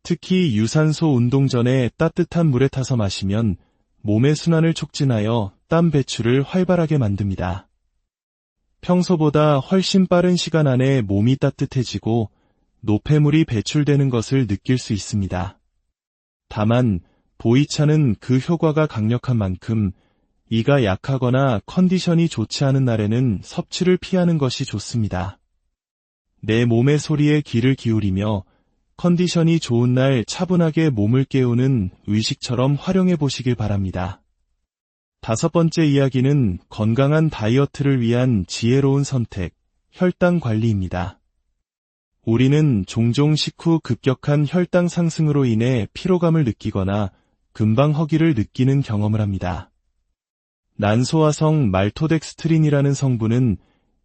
특히 유산소 운동 전에 따뜻한 물에 타서 마시면 몸의 순환을 촉진하여 땀 배출을 활발하게 만듭니다. 평소보다 훨씬 빠른 시간 안에 몸이 따뜻해지고 노폐물이 배출되는 것을 느낄 수 있습니다. 다만 보이차는 그 효과가 강력한 만큼 이가 약하거나 컨디션이 좋지 않은 날에는 섭취를 피하는 것이 좋습니다. 내 몸의 소리에 귀를 기울이며 컨디션이 좋은 날 차분하게 몸을 깨우는 의식처럼 활용해 보시길 바랍니다. 5번째 이야기는 건강한 다이어트를 위한 지혜로운 선택, 혈당 관리입니다. 우리는 종종 식후 급격한 혈당 상승으로 인해 피로감을 느끼거나 금방 허기를 느끼는 경험을 합니다. 난소화성 말토덱스트린이라는 성분은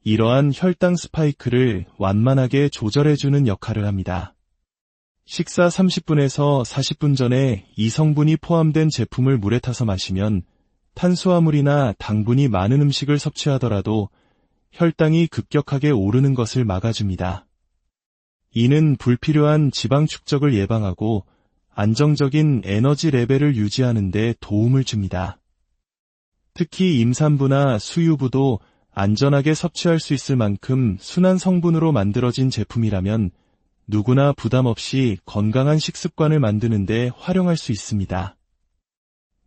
이러한 혈당 스파이크를 완만하게 조절해주는 역할을 합니다. 식사 30분에서 40분 전에 이 성분이 포함된 제품을 물에 타서 마시면 탄수화물이나 당분이 많은 음식을 섭취하더라도 혈당이 급격하게 오르는 것을 막아줍니다. 이는 불필요한 지방 축적을 예방하고 안정적인 에너지 레벨을 유지하는 데 도움을 줍니다. 특히 임산부나 수유부도 안전하게 섭취할 수 있을 만큼 순한 성분으로 만들어진 제품이라면 누구나 부담 없이 건강한 식습관을 만드는 데 활용할 수 있습니다.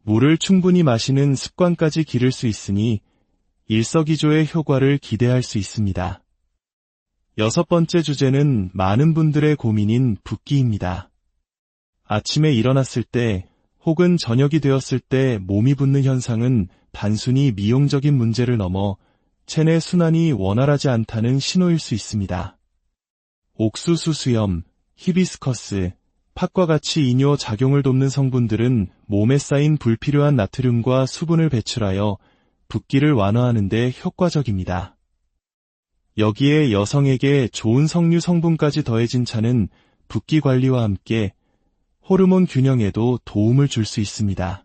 물을 충분히 마시는 습관까지 기를 수 있으니 일석이조의 효과를 기대할 수 있습니다. 6번째 주제는 많은 분들의 고민인 붓기입니다. 아침에 일어났을 때 혹은 저녁이 되었을 때 몸이 붓는 현상은 단순히 미용적인 문제를 넘어 체내 순환이 원활하지 않다는 신호일 수 있습니다. 옥수수 수염, 히비스커스, 팥과 같이 이뇨 작용을 돕는 성분들은 몸에 쌓인 불필요한 나트륨과 수분을 배출하여 붓기를 완화하는 데 효과적입니다. 여기에 여성에게 좋은 석류 성분까지 더해진 차는 붓기 관리와 함께 호르몬 균형에도 도움을 줄 수 있습니다.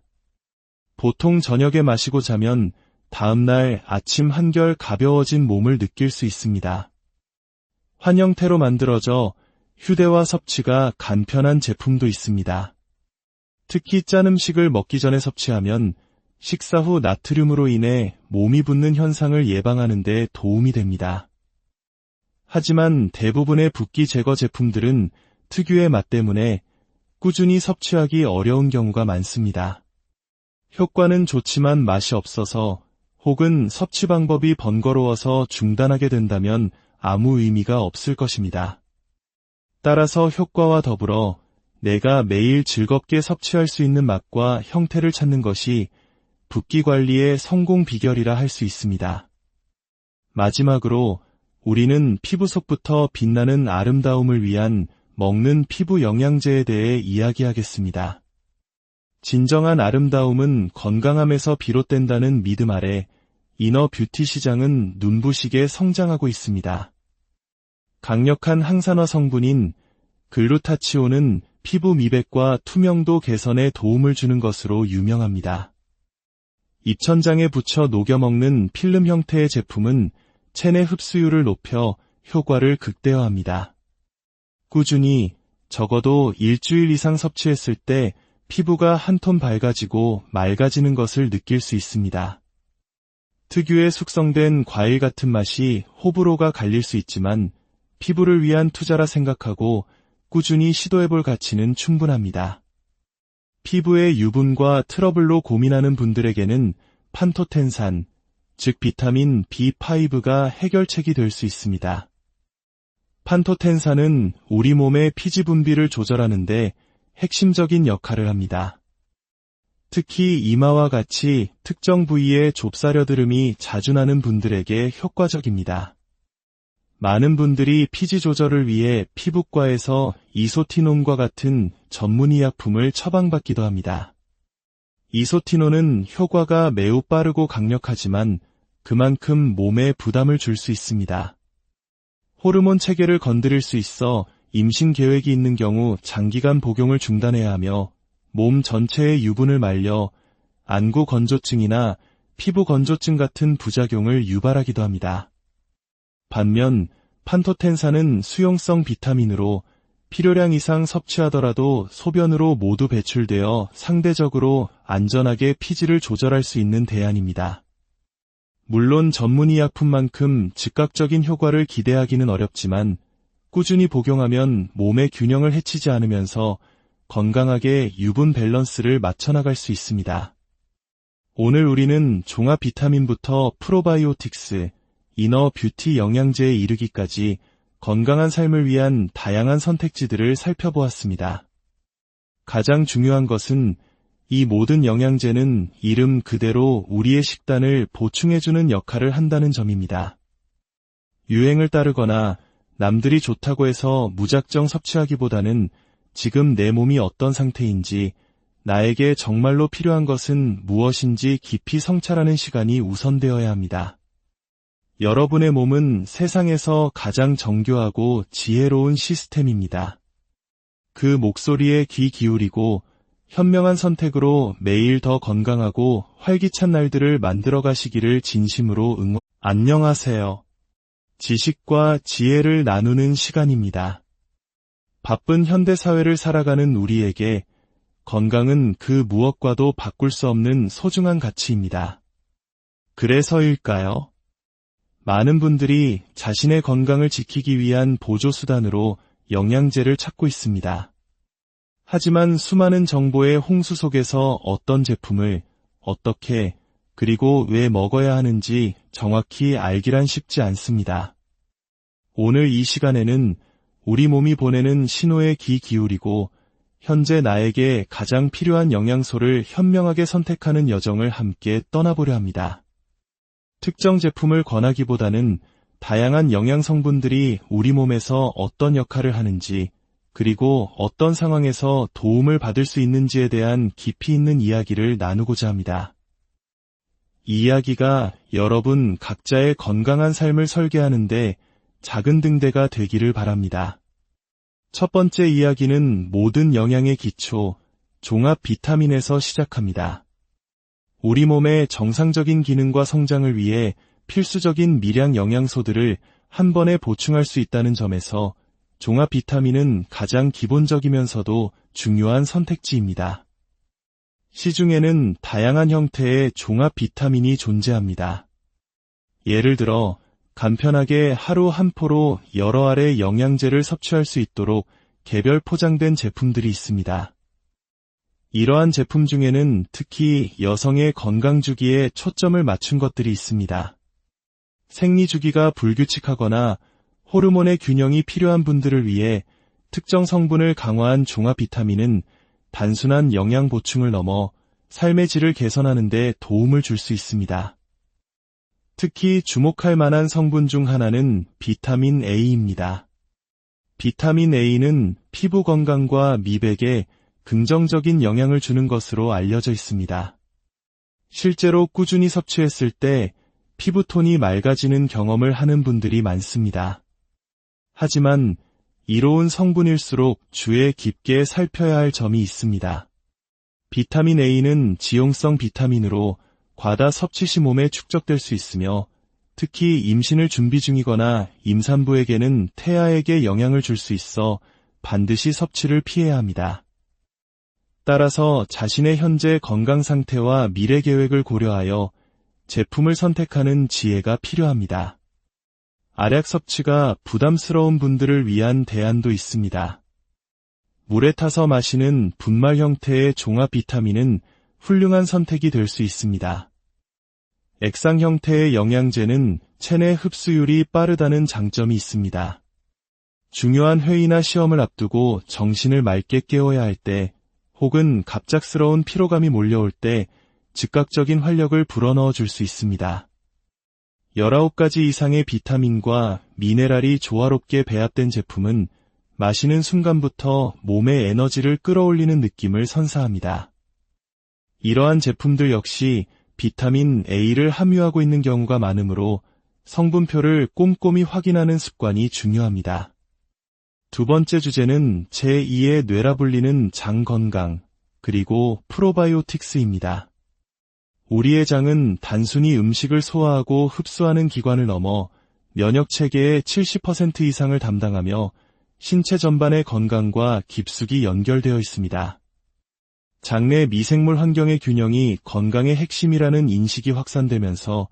보통 저녁에 마시고 자면 다음날 아침 한결 가벼워진 몸을 느낄 수 있습니다. 환 형태로 만들어져 휴대와 섭취가 간편한 제품도 있습니다. 특히 짠 음식을 먹기 전에 섭취하면 식사 후 나트륨으로 인해 몸이 붓는 현상을 예방하는 데 도움이 됩니다. 하지만 대부분의 붓기 제거 제품들은 특유의 맛 때문에 꾸준히 섭취하기 어려운 경우가 많습니다. 효과는 좋지만 맛이 없어서 혹은 섭취 방법이 번거로워서 중단하게 된다면 아무 의미가 없을 것입니다. 따라서 효과와 더불어 내가 매일 즐겁게 섭취할 수 있는 맛과 형태를 찾는 것이 붓기 관리의 성공 비결이라 할 수 있습니다. 마지막으로 우리는 피부 속부터 빛나는 아름다움을 위한 먹는 피부 영양제에 대해 이야기하겠습니다. 진정한 아름다움은 건강함에서 비롯된다는 믿음 아래 이너 뷰티 시장은 눈부시게 성장하고 있습니다. 강력한 항산화 성분인 글루타치온은 피부 미백과 투명도 개선에 도움을 주는 것으로 유명합니다. 입천장에 붙여 녹여 먹는 필름 형태의 제품은 체내 흡수율을 높여 효과를 극대화합니다. 꾸준히 적어도 일주일 이상 섭취했을 때 피부가 한 톤 밝아지고 맑아지는 것을 느낄 수 있습니다. 특유의 숙성된 과일 같은 맛이 호불호가 갈릴 수 있지만 피부를 위한 투자라 생각하고 꾸준히 시도해볼 가치는 충분합니다. 피부의 유분과 트러블로 고민하는 분들에게는 판토텐산, 즉 비타민 B5가 해결책이 될 수 있습니다. 판토텐산은 우리 몸의 피지 분비를 조절하는 데 핵심적인 역할을 합니다. 특히 이마와 같이 특정 부위에 좁싸려드름이 자주 나는 분들에게 효과적입니다. 많은 분들이 피지 조절을 위해 피부과에서 이소티논과 같은 전문의 약품을 처방받기도 합니다. 이소티논은 효과가 매우 빠르고 강력하지만 그만큼 몸에 부담을 줄 수 있습니다. 호르몬 체계를 건드릴 수 있어 임신 계획이 있는 경우 장기간 복용을 중단해야 하며 몸 전체의 유분을 말려 안구 건조증이나 피부 건조증 같은 부작용을 유발하기도 합니다. 반면 판토텐산은 수용성 비타민으로 필요량 이상 섭취하더라도 소변으로 모두 배출되어 상대적으로 안전하게 피지를 조절할 수 있는 대안입니다. 물론 전문의약품만큼 즉각적인 효과를 기대하기는 어렵지만 꾸준히 복용하면 몸의 균형을 해치지 않으면서 건강하게 유분 밸런스를 맞춰나갈 수 있습니다. 오늘 우리는 종합 비타민부터 프로바이오틱스, 이너 뷰티 영양제에 이르기까지 건강한 삶을 위한 다양한 선택지들을 살펴보았습니다. 가장 중요한 것은 이 모든 영양제는 이름 그대로 우리의 식단을 보충해주는 역할을 한다는 점입니다. 유행을 따르거나 남들이 좋다고 해서 무작정 섭취하기보다는 지금 내 몸이 어떤 상태인지, 나에게 정말로 필요한 것은 무엇인지 깊이 성찰하는 시간이 우선되어야 합니다. 여러분의 몸은 세상에서 가장 정교하고 지혜로운 시스템입니다. 그 목소리에 귀 기울이고 현명한 선택으로 매일 더 건강하고 활기찬 날들을 만들어 가시기를 진심으로 안녕하세요. 지식과 지혜를 나누는 시간입니다. 바쁜 현대사회를 살아가는 우리에게 건강은 그 무엇과도 바꿀 수 없는 소중한 가치입니다. 그래서일까요? 많은 분들이 자신의 건강을 지키기 위한 보조수단으로 영양제를 찾고 있습니다. 하지만 수많은 정보의 홍수 속에서 어떤 제품을 어떻게 그리고 왜 먹어야 하는지 정확히 알기란 쉽지 않습니다. 오늘 이 시간에는 우리 몸이 보내는 신호에 귀 기울이고 현재 나에게 가장 필요한 영양소를 현명하게 선택하는 여정을 함께 떠나보려 합니다. 특정 제품을 권하기보다는 다양한 영양 성분들이 우리 몸에서 어떤 역할을 하는지, 그리고 어떤 상황에서 도움을 받을 수 있는지에 대한 깊이 있는 이야기를 나누고자 합니다. 이 이야기가 여러분 각자의 건강한 삶을 설계하는데 작은 등대가 되기를 바랍니다. 첫 번째 이야기는 모든 영양의 기초, 종합 비타민에서 시작합니다. 우리 몸의 정상적인 기능과 성장을 위해 필수적인 미량 영양소들을 한 번에 보충할 수 있다는 점에서 종합 비타민은 가장 기본적이면서도 중요한 선택지입니다. 시중에는 다양한 형태의 종합 비타민이 존재합니다. 예를 들어 간편하게 하루 한 포로 여러 알의 영양제를 섭취할 수 있도록 개별 포장된 제품들이 있습니다. 이러한 제품 중에는 특히 여성의 건강 주기에 초점을 맞춘 것들이 있습니다. 생리 주기가 불규칙하거나 호르몬의 균형이 필요한 분들을 위해 특정 성분을 강화한 종합 비타민은 단순한 영양 보충을 넘어 삶의 질을 개선하는 데 도움을 줄 수 있습니다. 특히 주목할 만한 성분 중 하나는 비타민 A입니다. 비타민 A는 피부 건강과 미백에 긍정적인 영향을 주는 것으로 알려져 있습니다. 실제로 꾸준히 섭취했을 때 피부톤이 맑아지는 경험을 하는 분들이 많습니다. 하지만 이로운 성분일수록 주의 깊게 살펴야 할 점이 있습니다. 비타민 A는 지용성 비타민으로 과다 섭취 시 몸에 축적될 수 있으며 특히 임신을 준비 중이거나 임산부에게는 태아에게 영향을 줄 수 있어 반드시 섭취를 피해야 합니다. 따라서 자신의 현재 건강 상태와 미래 계획을 고려하여 제품을 선택하는 지혜가 필요합니다. 알약 섭취가 부담스러운 분들을 위한 대안도 있습니다. 물에 타서 마시는 분말 형태의 종합 비타민은 훌륭한 선택이 될 수 있습니다. 액상 형태의 영양제는 체내 흡수율이 빠르다는 장점이 있습니다. 중요한 회의나 시험을 앞두고 정신을 맑게 깨워야 할 때, 혹은 갑작스러운 피로감이 몰려올 때 즉각적인 활력을 불어넣어 줄 수 있습니다. 19가지 이상의 비타민과 미네랄이 조화롭게 배합된 제품은 마시는 순간부터 몸의 에너지를 끌어올리는 느낌을 선사합니다. 이러한 제품들 역시 비타민 A를 함유하고 있는 경우가 많으므로 성분표를 꼼꼼히 확인하는 습관이 중요합니다. 두 번째 주제는 제2의 뇌라 불리는 장 건강, 그리고 프로바이오틱스입니다. 우리의 장은 단순히 음식을 소화하고 흡수하는 기관을 넘어 면역 체계의 70% 이상을 담당하며 신체 전반의 건강과 깊숙이 연결되어 있습니다. 장내 미생물 환경의 균형이 건강의 핵심이라는 인식이 확산되면서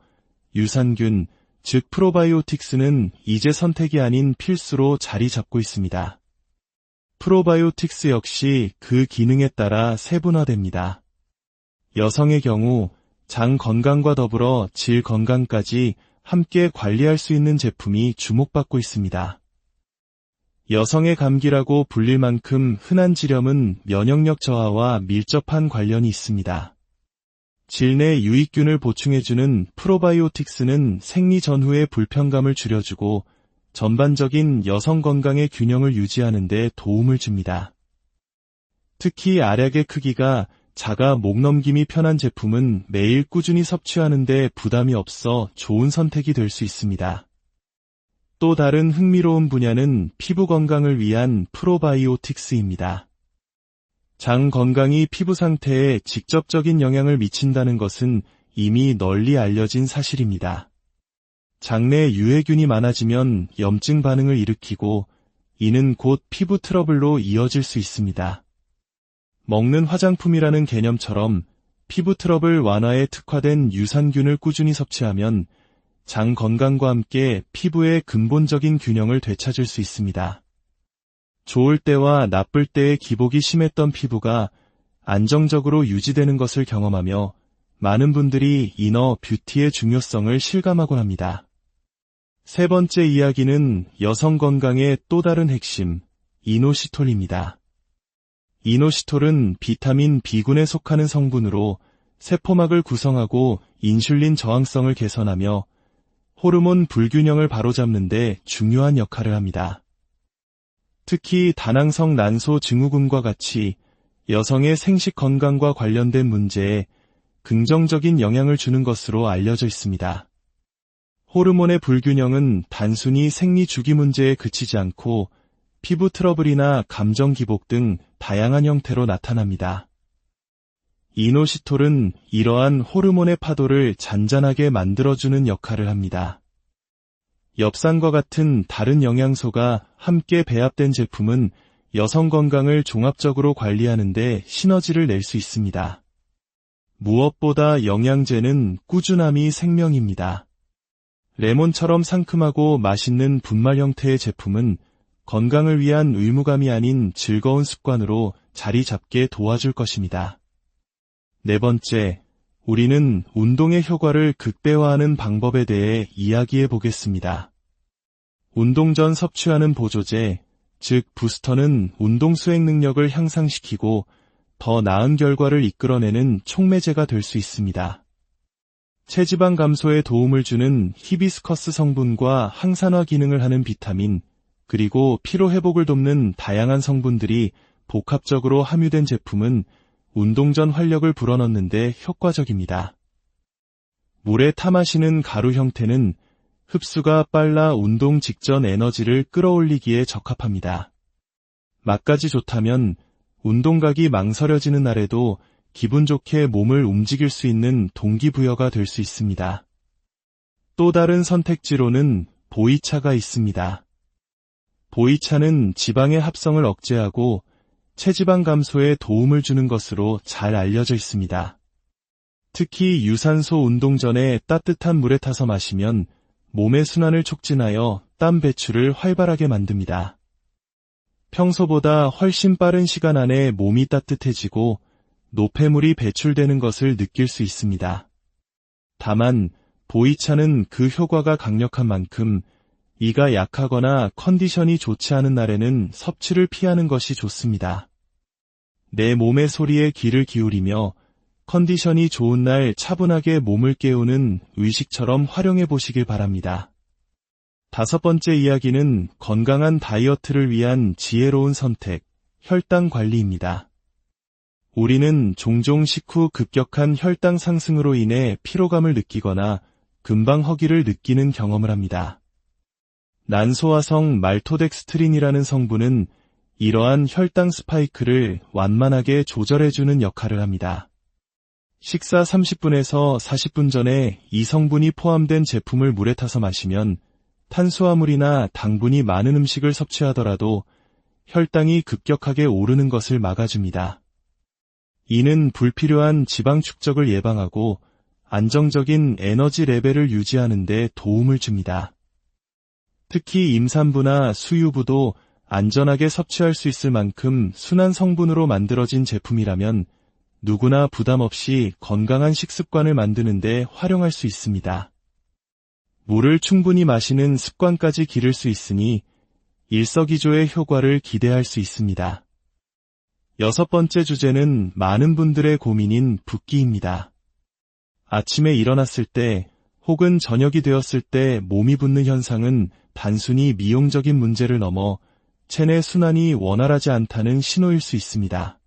유산균, 즉 프로바이오틱스는 이제 선택이 아닌 필수로 자리 잡고 있습니다. 프로바이오틱스 역시 그 기능에 따라 세분화됩니다. 여성의 경우 장 건강과 더불어 질 건강까지 함께 관리할 수 있는 제품이 주목받고 있습니다. 여성의 감기라고 불릴 만큼 흔한 질염은 면역력 저하와 밀접한 관련이 있습니다. 질 내 유익균을 보충해주는 프로바이오틱스는 생리 전후의 불편감을 줄여주고 전반적인 여성 건강의 균형을 유지하는 데 도움을 줍니다. 특히 알약의 크기가 작아 목 넘김이 편한 제품은 매일 꾸준히 섭취하는 데 부담이 없어 좋은 선택이 될 수 있습니다. 또 다른 흥미로운 분야는 피부 건강을 위한 프로바이오틱스입니다. 장 건강이 피부 상태에 직접적인 영향을 미친다는 것은 이미 널리 알려진 사실입니다. 장내 유해균이 많아지면 염증 반응을 일으키고 이는 곧 피부 트러블로 이어질 수 있습니다. 먹는 화장품이라는 개념처럼 피부 트러블 완화에 특화된 유산균을 꾸준히 섭취하면 장 건강과 함께 피부의 근본적인 균형을 되찾을 수 있습니다. 좋을 때와 나쁠 때의 기복이 심했던 피부가 안정적으로 유지되는 것을 경험하며 많은 분들이 이너 뷰티의 중요성을 실감하곤 합니다. 세 번째 이야기는 여성 건강의 또 다른 핵심, 이노시톨입니다. 이노시톨은 비타민 B군에 속하는 성분으로 세포막을 구성하고 인슐린 저항성을 개선하며 호르몬 불균형을 바로잡는 데 중요한 역할을 합니다. 특히 다낭성 난소 증후군과 같이 여성의 생식 건강과 관련된 문제에 긍정적인 영향을 주는 것으로 알려져 있습니다. 호르몬의 불균형은 단순히 생리 주기 문제에 그치지 않고 피부 트러블이나 감정 기복 등 다양한 형태로 나타납니다. 이노시톨은 이러한 호르몬의 파도를 잔잔하게 만들어주는 역할을 합니다. 엽산과 같은 다른 영양소가 함께 배합된 제품은 여성 건강을 종합적으로 관리하는 데 시너지를 낼 수 있습니다. 무엇보다 영양제는 꾸준함이 생명입니다. 레몬처럼 상큼하고 맛있는 분말 형태의 제품은 건강을 위한 의무감이 아닌 즐거운 습관으로 자리 잡게 도와줄 것입니다. 네 번째, 우리는 운동의 효과를 극대화하는 방법에 대해 이야기해 보겠습니다. 운동 전 섭취하는 보조제, 즉 부스터는 운동 수행 능력을 향상시키고 더 나은 결과를 이끌어내는 촉매제가 될 수 있습니다. 체지방 감소에 도움을 주는 히비스커스 성분과 항산화 기능을 하는 비타민, 그리고 피로 회복을 돕는 다양한 성분들이 복합적으로 함유된 제품은 운동 전 활력을 불어넣는 데 효과적입니다. 물에 타 마시는 가루 형태는 흡수가 빨라 운동 직전 에너지를 끌어올리기에 적합합니다. 맛까지 좋다면 운동 가기 망설여지는 날에도 기분 좋게 몸을 움직일 수 있는 동기부여가 될 수 있습니다. 또 다른 선택지로는 보이차가 있습니다. 보이차는 지방의 합성을 억제하고 체지방 감소에 도움을 주는 것으로 잘 알려져 있습니다. 특히 유산소 운동 전에 따뜻한 물에 타서 마시면 몸의 순환을 촉진하여 땀 배출을 활발하게 만듭니다. 평소보다 훨씬 빠른 시간 안에 몸이 따뜻해지고 노폐물이 배출되는 것을 느낄 수 있습니다. 다만 보이차는 그 효과가 강력한 만큼 이가 약하거나 컨디션이 좋지 않은 날에는 섭취를 피하는 것이 좋습니다. 내 몸의 소리에 귀를 기울이며 컨디션이 좋은 날 차분하게 몸을 깨우는 의식처럼 활용해 보시길 바랍니다. 다섯 번째 이야기는 건강한 다이어트를 위한 지혜로운 선택, 혈당 관리입니다. 우리는 종종 식후 급격한 혈당 상승으로 인해 피로감을 느끼거나 금방 허기를 느끼는 경험을 합니다. 난소화성 말토덱스트린이라는 성분은 이러한 혈당 스파이크를 완만하게 조절해주는 역할을 합니다. 식사 30분에서 40분 전에 이 성분이 포함된 제품을 물에 타서 마시면 탄수화물이나 당분이 많은 음식을 섭취하더라도 혈당이 급격하게 오르는 것을 막아줍니다. 이는 불필요한 지방 축적을 예방하고 안정적인 에너지 레벨을 유지하는 데 도움을 줍니다. 특히 임산부나 수유부도 안전하게 섭취할 수 있을 만큼 순한 성분으로 만들어진 제품이라면 누구나 부담 없이 건강한 식습관을 만드는 데 활용할 수 있습니다. 물을 충분히 마시는 습관까지 기를 수 있으니 일석이조의 효과를 기대할 수 있습니다. 6번째 주제는 많은 분들의 고민인 붓기입니다. 아침에 일어났을 때 혹은 저녁이 되었을 때 몸이 붓는 현상은 단순히 미용적인 문제를 넘어 체내 순환이 원활하지 않다는 신호일 수 있습니다.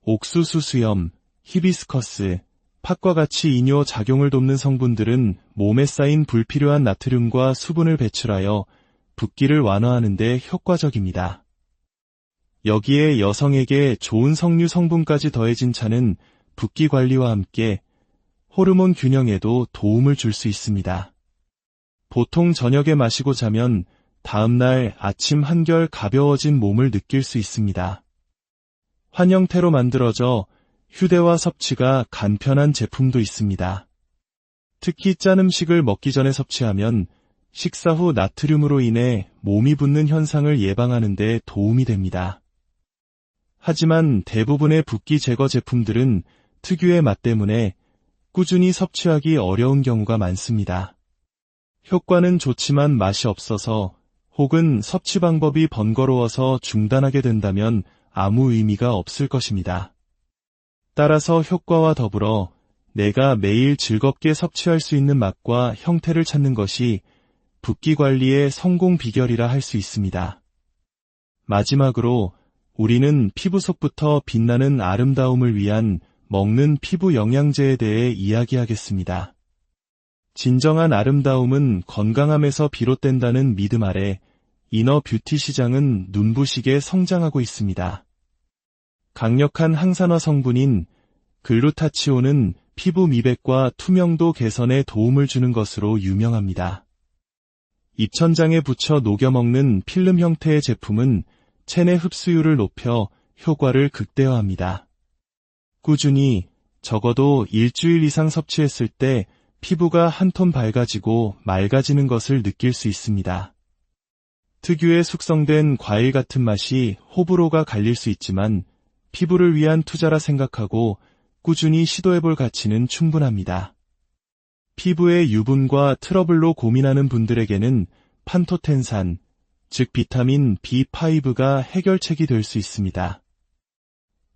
옥수수 수염, 히비스커스, 팥과 같이 이뇨 작용을 돕는 성분들은 몸에 쌓인 불필요한 나트륨과 수분을 배출하여 붓기를 완화하는 데 효과적입니다. 여기에 여성에게 좋은 석류 성분까지 더해진 차는 붓기 관리와 함께 호르몬 균형에도 도움을 줄 수 있습니다. 보통 저녁에 마시고 자면 다음날 아침 한결 가벼워진 몸을 느낄 수 있습니다. 환 형태로 만들어져 휴대와 섭취가 간편한 제품도 있습니다. 특히 짠 음식을 먹기 전에 섭취하면 식사 후 나트륨으로 인해 몸이 붓는 현상을 예방하는 데 도움이 됩니다. 하지만 대부분의 붓기 제거 제품들은 특유의 맛 때문에 꾸준히 섭취하기 어려운 경우가 많습니다. 효과는 좋지만 맛이 없어서 혹은 섭취 방법이 번거로워서 중단하게 된다면 아무 의미가 없을 것입니다. 따라서 효과와 더불어 내가 매일 즐겁게 섭취할 수 있는 맛과 형태를 찾는 것이 붓기 관리의 성공 비결이라 할 수 있습니다. 마지막으로 우리는 피부 속부터 빛나는 아름다움을 위한 먹는 피부 영양제에 대해 이야기하겠습니다. 진정한 아름다움은 건강함에서 비롯된다는 믿음 아래 이너 뷰티 시장은 눈부시게 성장하고 있습니다. 강력한 항산화 성분인 글루타치온은 피부 미백과 투명도 개선에 도움을 주는 것으로 유명합니다. 입천장에 붙여 녹여 먹는 필름 형태의 제품은 체내 흡수율을 높여 효과를 극대화합니다. 꾸준히 적어도 일주일 이상 섭취했을 때 피부가 한 톤 밝아지고 맑아지는 것을 느낄 수 있습니다. 특유의 숙성된 과일 같은 맛이 호불호가 갈릴 수 있지만 피부를 위한 투자라 생각하고 꾸준히 시도해볼 가치는 충분합니다. 피부의 유분과 트러블로 고민하는 분들에게는 판토텐산, 즉 비타민 B5가 해결책이 될 수 있습니다.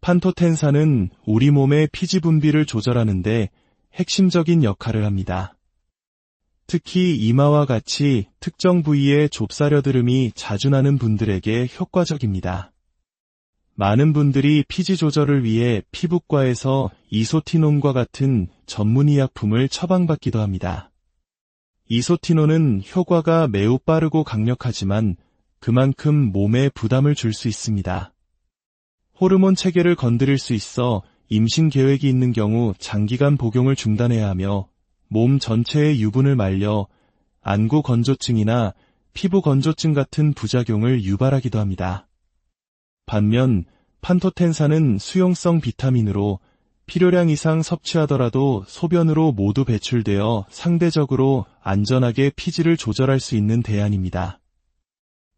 판토텐산은 우리 몸의 피지 분비를 조절하는 데 핵심적인 역할을 합니다. 특히 이마와 같이 특정 부위에 좁싸려드름이 자주 나는 분들에게 효과적입니다. 많은 분들이 피지 조절을 위해 피부과에서 이소티논과 같은 전문의약품을 처방받기도 합니다. 이소티논은 효과가 매우 빠르고 강력하지만 그만큼 몸에 부담을 줄 수 있습니다. 호르몬 체계를 건드릴 수 있어 임신 계획이 있는 경우 장기간 복용을 중단해야 하며 몸 전체의 유분을 말려 안구 건조증이나 피부 건조증 같은 부작용을 유발하기도 합니다. 반면 판토텐산은 수용성 비타민으로 필요량 이상 섭취하더라도 소변으로 모두 배출되어 상대적으로 안전하게 피지를 조절할 수 있는 대안입니다.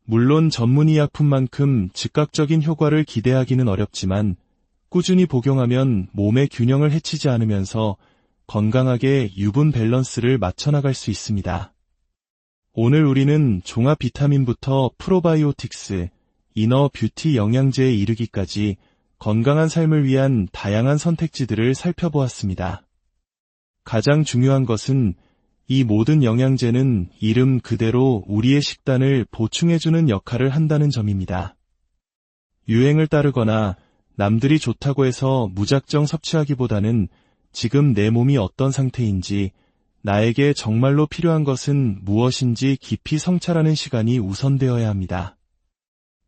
물론 전문의약품만큼 즉각적인 효과를 기대하기는 어렵지만 꾸준히 복용하면 몸의 균형을 해치지 않으면서 건강하게 유분 밸런스를 맞춰나갈 수 있습니다. 오늘 우리는 종합 비타민부터 프로바이오틱스, 이너 뷰티 영양제에 이르기까지 건강한 삶을 위한 다양한 선택지들을 살펴보았습니다. 가장 중요한 것은 이 모든 영양제는 이름 그대로 우리의 식단을 보충해주는 역할을 한다는 점입니다. 유행을 따르거나 남들이 좋다고 해서 무작정 섭취하기보다는 지금 내 몸이 어떤 상태인지, 나에게 정말로 필요한 것은 무엇인지 깊이 성찰하는 시간이 우선되어야 합니다.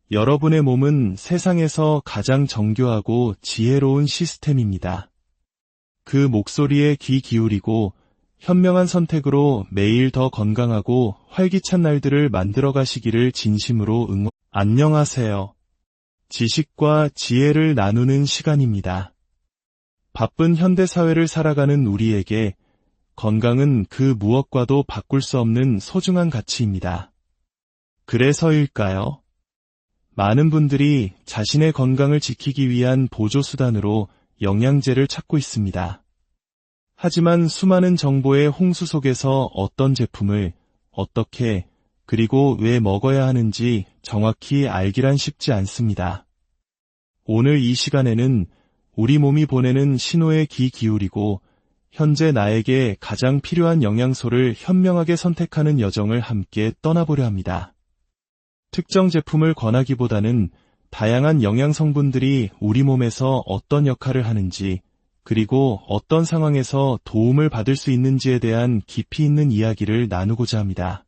여러분의 몸은 세상에서 가장 정교하고 지혜로운 시스템입니다. 그 목소리에 귀 기울이고 현명한 선택으로 매일 더 건강하고 활기찬 날들을 만들어 가시기를 진심으로 응원. 안녕하세요. 지식과 지혜를 나누는 시간입니다. 바쁜 현대사회를 살아가는 우리에게 건강은 그 무엇과도 바꿀 수 없는 소중한 가치입니다. 그래서일까요? 많은 분들이 자신의 건강을 지키기 위한 보조수단으로 영양제를 찾고 있습니다. 하지만 수많은 정보의 홍수 속에서 어떤 제품을 어떻게 그리고 왜 먹어야 하는지 정확히 알기란 쉽지 않습니다. 오늘 이 시간에는 우리 몸이 보내는 신호에 귀 기울이고 현재 나에게 가장 필요한 영양소를 현명하게 선택하는 여정을 함께 떠나보려 합니다. 특정 제품을 권하기보다는 다양한 영양 성분들이 우리 몸에서 어떤 역할을 하는지, 그리고 어떤 상황에서 도움을 받을 수 있는지에 대한 깊이 있는 이야기를 나누고자 합니다.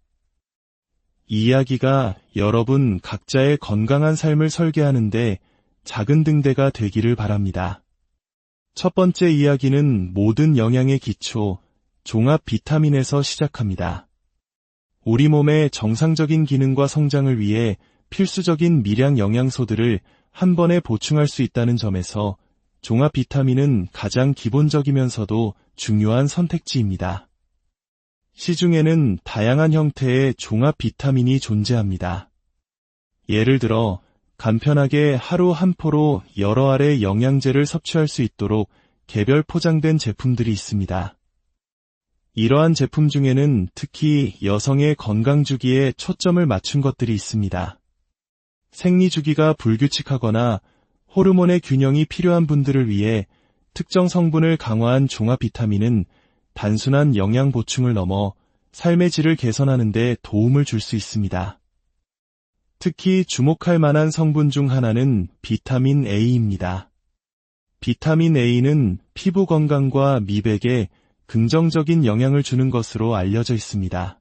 이 이야기가 여러분 각자의 건강한 삶을 설계하는데 작은 등대가 되기를 바랍니다. 첫 번째 이야기는 모든 영양의 기초, 종합 비타민에서 시작합니다. 우리 몸의 정상적인 기능과 성장을 위해 필수적인 미량 영양소들을 한 번에 보충할 수 있다는 점에서 종합 비타민은 가장 기본적이면서도 중요한 선택지입니다. 시중에는 다양한 형태의 종합 비타민이 존재합니다. 예를 들어 간편하게 하루 한 포로 여러 알의 영양제를 섭취할 수 있도록 개별 포장된 제품들이 있습니다. 이러한 제품 중에는 특히 여성의 건강 주기에 초점을 맞춘 것들이 있습니다. 생리 주기가 불규칙하거나 호르몬의 균형이 필요한 분들을 위해 특정 성분을 강화한 종합 비타민은 단순한 영양 보충을 넘어 삶의 질을 개선하는 데 도움을 줄 수 있습니다. 특히 주목할 만한 성분 중 하나는 비타민 A입니다. 비타민 A는 피부 건강과 미백에 긍정적인 영향을 주는 것으로 알려져 있습니다.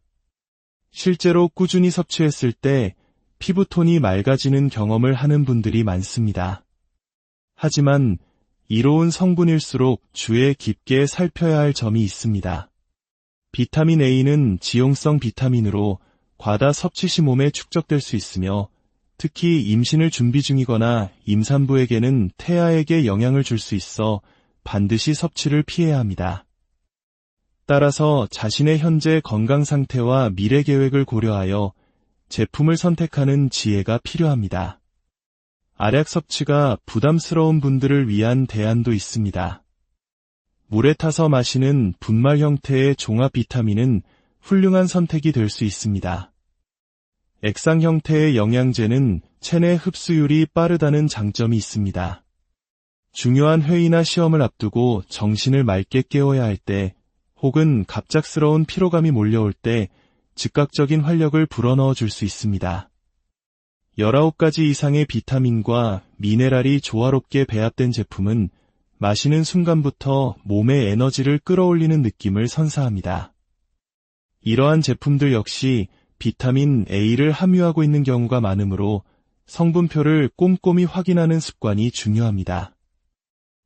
실제로 꾸준히 섭취했을 때 피부톤이 맑아지는 경험을 하는 분들이 많습니다. 하지만 이로운 성분일수록 주의 깊게 살펴야 할 점이 있습니다. 비타민 A는 지용성 비타민으로 과다 섭취 시 몸에 축적될 수 있으며 특히 임신을 준비 중이거나 임산부에게는 태아에게 영향을 줄 수 있어 반드시 섭취를 피해야 합니다. 따라서 자신의 현재 건강 상태와 미래 계획을 고려하여 제품을 선택하는 지혜가 필요합니다. 알약 섭취가 부담스러운 분들을 위한 대안도 있습니다. 물에 타서 마시는 분말 형태의 종합 비타민은 훌륭한 선택이 될 수 있습니다. 액상 형태의 영양제는 체내 흡수율이 빠르다는 장점이 있습니다. 중요한 회의나 시험을 앞두고 정신을 맑게 깨워야 할 때, 혹은 갑작스러운 피로감이 몰려올 때 즉각적인 활력을 불어넣어 줄 수 있습니다. 19가지 이상의 비타민과 미네랄이 조화롭게 배합된 제품은 마시는 순간부터 몸의 에너지를 끌어올리는 느낌을 선사합니다. 이러한 제품들 역시 비타민 A를 함유하고 있는 경우가 많으므로 성분표를 꼼꼼히 확인하는 습관이 중요합니다.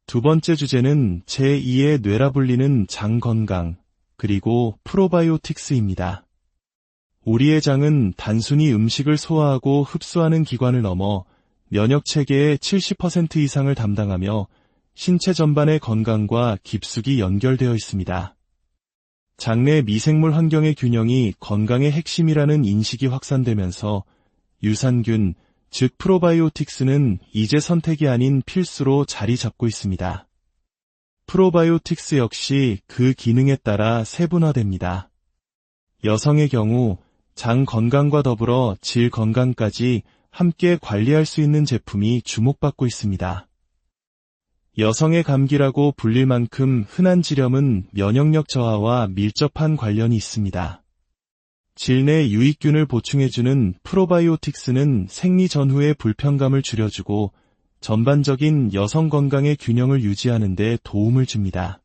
두 번째 주제는 제2의 뇌라 불리는 장 건강, 그리고 프로바이오틱스입니다. 우리의 장은 단순히 음식을 소화하고 흡수하는 기관을 넘어 면역 체계의 70% 이상을 담당하며 신체 전반의 건강과 깊숙이 연결되어 있습니다. 장내 미생물 환경의 균형이 건강의 핵심이라는 인식이 확산되면서 유산균, 즉 프로바이오틱스는 이제 선택이 아닌 필수로 자리 잡고 있습니다. 프로바이오틱스 역시 그 기능에 따라 세분화됩니다. 여성의 경우 장 건강과 더불어 질 건강까지 함께 관리할 수 있는 제품이 주목받고 있습니다. 여성의 감기라고 불릴 만큼 흔한 질염은 면역력 저하와 밀접한 관련이 있습니다. 질내 유익균을 보충해주는 프로바이오틱스는 생리 전후의 불편감을 줄여주고 전반적인 여성 건강의 균형을 유지하는 데 도움을 줍니다.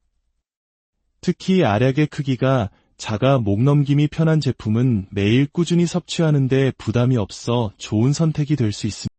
특히 알약의 크기가 작아 목 넘김이 편한 제품은 매일 꾸준히 섭취하는 데 부담이 없어 좋은 선택이 될 수 있습니다.